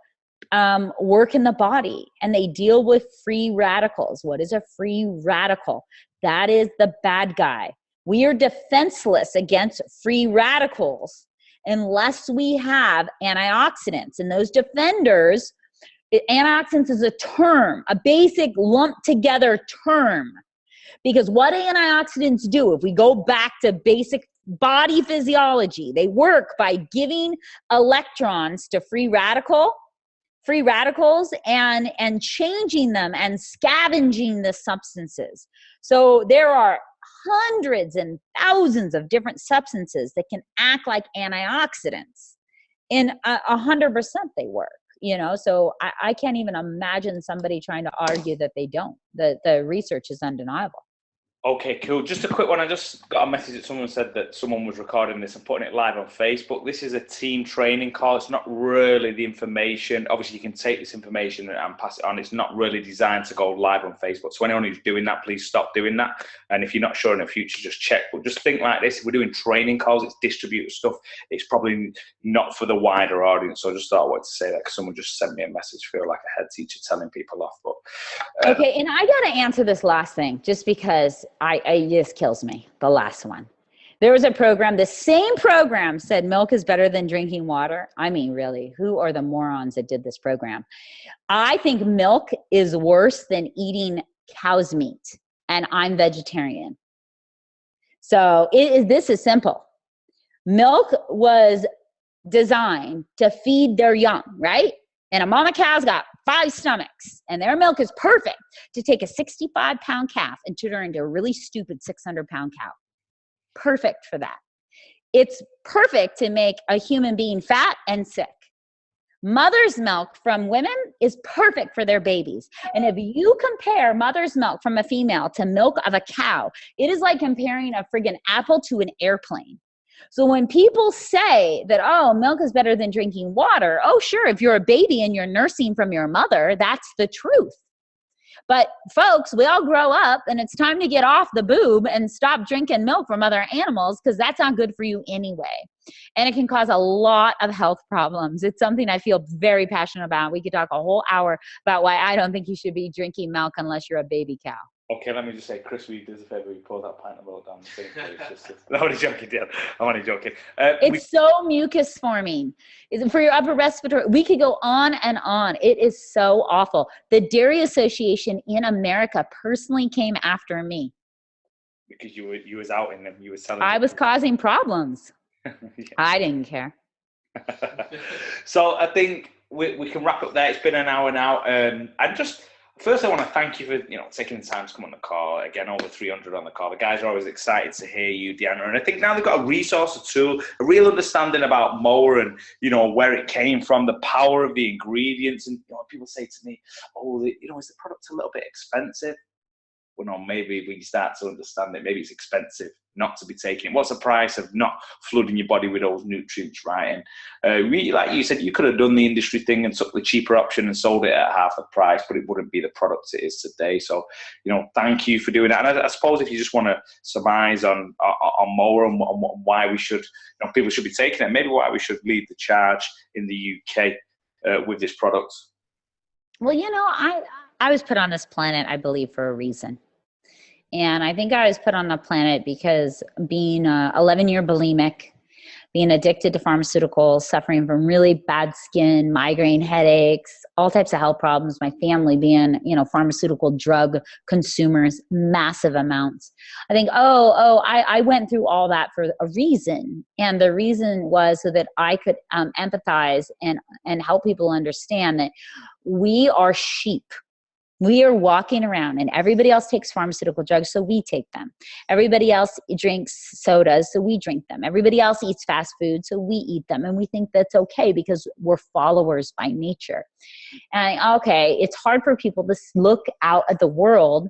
work in the body, and they deal with free radicals. What is a free radical? That is the bad guy. We are defenseless against free radicals unless we have antioxidants. And those defenders, antioxidants is a term, a basic lumped together term. Because what antioxidants do, if we go back to basic body physiology, they work by giving electrons to free radicals and changing them and scavenging the substances. So there are hundreds and thousands of different substances that can act like antioxidants. In 100% they work, you know. So I can't even imagine somebody trying to argue that they don't. The research is undeniable. Okay, cool. Just a quick one. I just got a message that someone said that someone was recording this and putting it live on Facebook. This is a team training call. It's not really the information. Obviously, you can take this information and pass it on. It's not really designed to go live on Facebook. So anyone who's doing that, please stop doing that. And if you're not sure in the future, just check. But just think like this. If we're doing training calls, it's distributed stuff. It's probably not for the wider audience. So I just thought I wanted to say that because someone just sent me a message. Feel like a head teacher telling people off. But okay, and I got to answer this last thing just because it just kills me, the last one. There was a program, the same program said milk is better than drinking water. I mean, really, who are the morons that did this program? I think milk is worse than eating cow's meat, and I'm vegetarian. So this is simple. Milk was designed to feed their young, right? And a mama cow's got 5 stomachs, and their milk is perfect to take a 65-pound calf and turn her into a really stupid 600-pound cow. Perfect for that. It's perfect to make a human being fat and sick. Mother's milk from women is perfect for their babies. And if you compare mother's milk from a female to milk of a cow, it is like comparing a friggin' apple to an airplane. So when people say that, oh, milk is better than drinking water, oh, sure, if you're a baby and you're nursing from your mother, that's the truth. But folks, we all grow up and it's time to get off the boob and stop drinking milk from other animals because that's not good for you anyway. And it can cause a lot of health problems. It's something I feel very passionate about. We could talk a whole hour about why I don't think you should be drinking milk unless you're a baby cow. Okay, let me just say, Chris, will you do us a favour? We pour that pint of milk down the sink, please. I'm only joking, dear. I'm only joking. It's so mucus forming. For your upper respiratory, we could go on and on. It is so awful. The Dairy Association in America personally came after me. Because you was out in them. You were selling. I was causing problems. Yes. I didn't care. So I think we can wrap up there. It's been an hour now. First, I want to thank you for taking the time to come on the call. Again, over 300 on the call. The guys are always excited to hear you, Deanna. And I think now they've got a resource, a tool, a real understanding about MOA and where it came from, the power of the ingredients. And people say to me, "Oh, is the product a little bit expensive?" Well, no, maybe when you start to understand it, maybe it's expensive not to be taking it. What's the price of not flooding your body with those nutrients, right? And like you said, you could have done the industry thing and took the cheaper option and sold it at half the price, but it wouldn't be the product it is today. So, thank you for doing that. And I suppose if you just want to surmise on MOA and why we should, people should be taking it, maybe why we should lead the charge in the UK with this product. Well, I was put on this planet, I believe, for a reason. And I think I was put on the planet because being 11-year bulimic, being addicted to pharmaceuticals, suffering from really bad skin, migraine headaches, all types of health problems, my family being, pharmaceutical drug consumers, massive amounts. I think, I went through all that for a reason. And the reason was so that I could empathize and help people understand that we are sheep. We are walking around and everybody else takes pharmaceutical drugs, so we take them. Everybody else drinks sodas, so we drink them. Everybody else eats fast food, so we eat them. And we think that's okay because we're followers by nature. And it's hard for people to look out at the world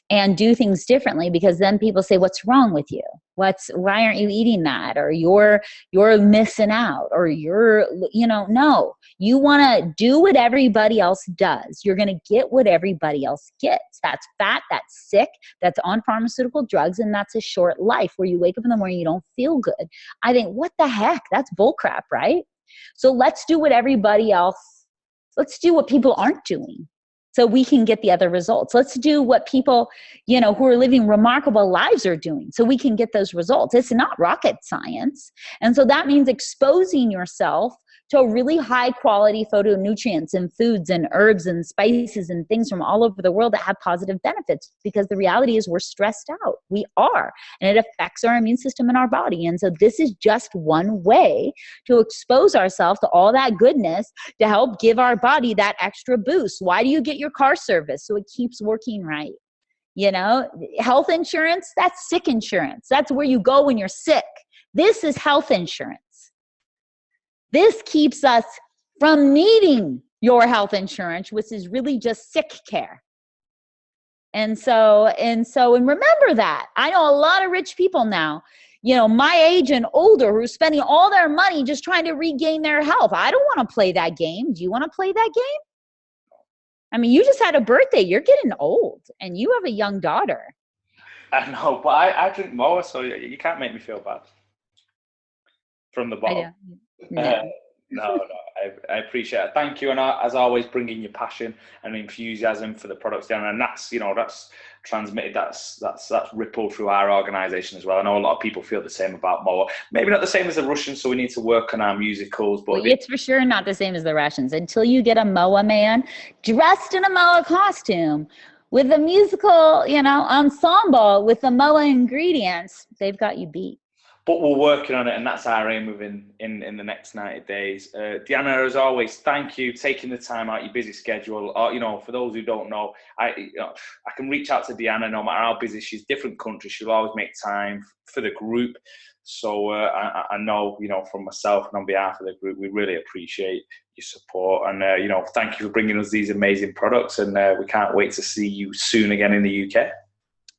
and do things differently, because then people say, what's wrong with you? Why aren't you eating that? Or you're missing out, or no, you want to do what everybody else does. You're going to get what everybody else gets. That's fat, that's sick, that's on pharmaceutical drugs, and that's a short life where you wake up in the morning, you don't feel good. I think, what the heck? That's bullcrap, right? So let's do what everybody else, let's do what people aren't doing, so we can get the other results. Let's do what people, who are living remarkable lives are doing, so we can get those results. It's not rocket science. And so that means exposing yourself to really high quality phytonutrients and foods and herbs and spices and things from all over the world that have positive benefits, because the reality is we're stressed out. We are, and it affects our immune system and our body. And so this is just one way to expose ourselves to all that goodness to help give our body that extra boost. Why do you get your car service? So it keeps working right. Health insurance, that's sick insurance. That's where you go when you're sick. This is health insurance. This keeps us from needing your health insurance, which is really just sick care. And remember that. I know a lot of rich people now, my age and older, who are spending all their money just trying to regain their health. I don't want to play that game. Do you want to play that game? I mean, you just had a birthday. You're getting old, and you have a young daughter. I know, but I drink MOA, so you can't make me feel bad. From the bottom. No, I appreciate it. Thank you, and as always, bringing your passion and enthusiasm for the products down, and that's transmitted. That's rippled through our organisation as well. I know a lot of people feel the same about MOA. Maybe not the same as the Russians, so we need to work on our musicals. But it's for sure not the same as the Russians. Until you get a MOA man dressed in a MOA costume with a musical, ensemble with the MOA ingredients, they've got you beat. But we're working on it, and that's our aim within in the next 90 days. Deanna, as always, thank you taking the time out your busy schedule. For those who don't know, I can reach out to Deanna no matter how busy she's. Different countries, she'll always make time for the group. So I know, from myself and on behalf of the group, we really appreciate your support, and thank you for bringing us these amazing products. And we can't wait to see you soon again in the UK.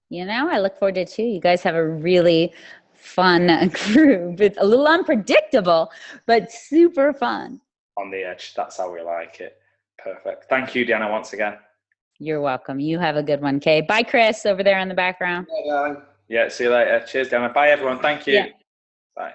I look forward to it too. You guys have a really fun group. It's a little unpredictable, but super fun. On the edge. That's how we like it. Perfect. Thank you, Deanna, once again. You're welcome. You have a good one, Kay. Bye, Chris, over there in the background. Yeah, see you later. Cheers, Deanna. Bye, everyone. Thank you. Yeah. Bye.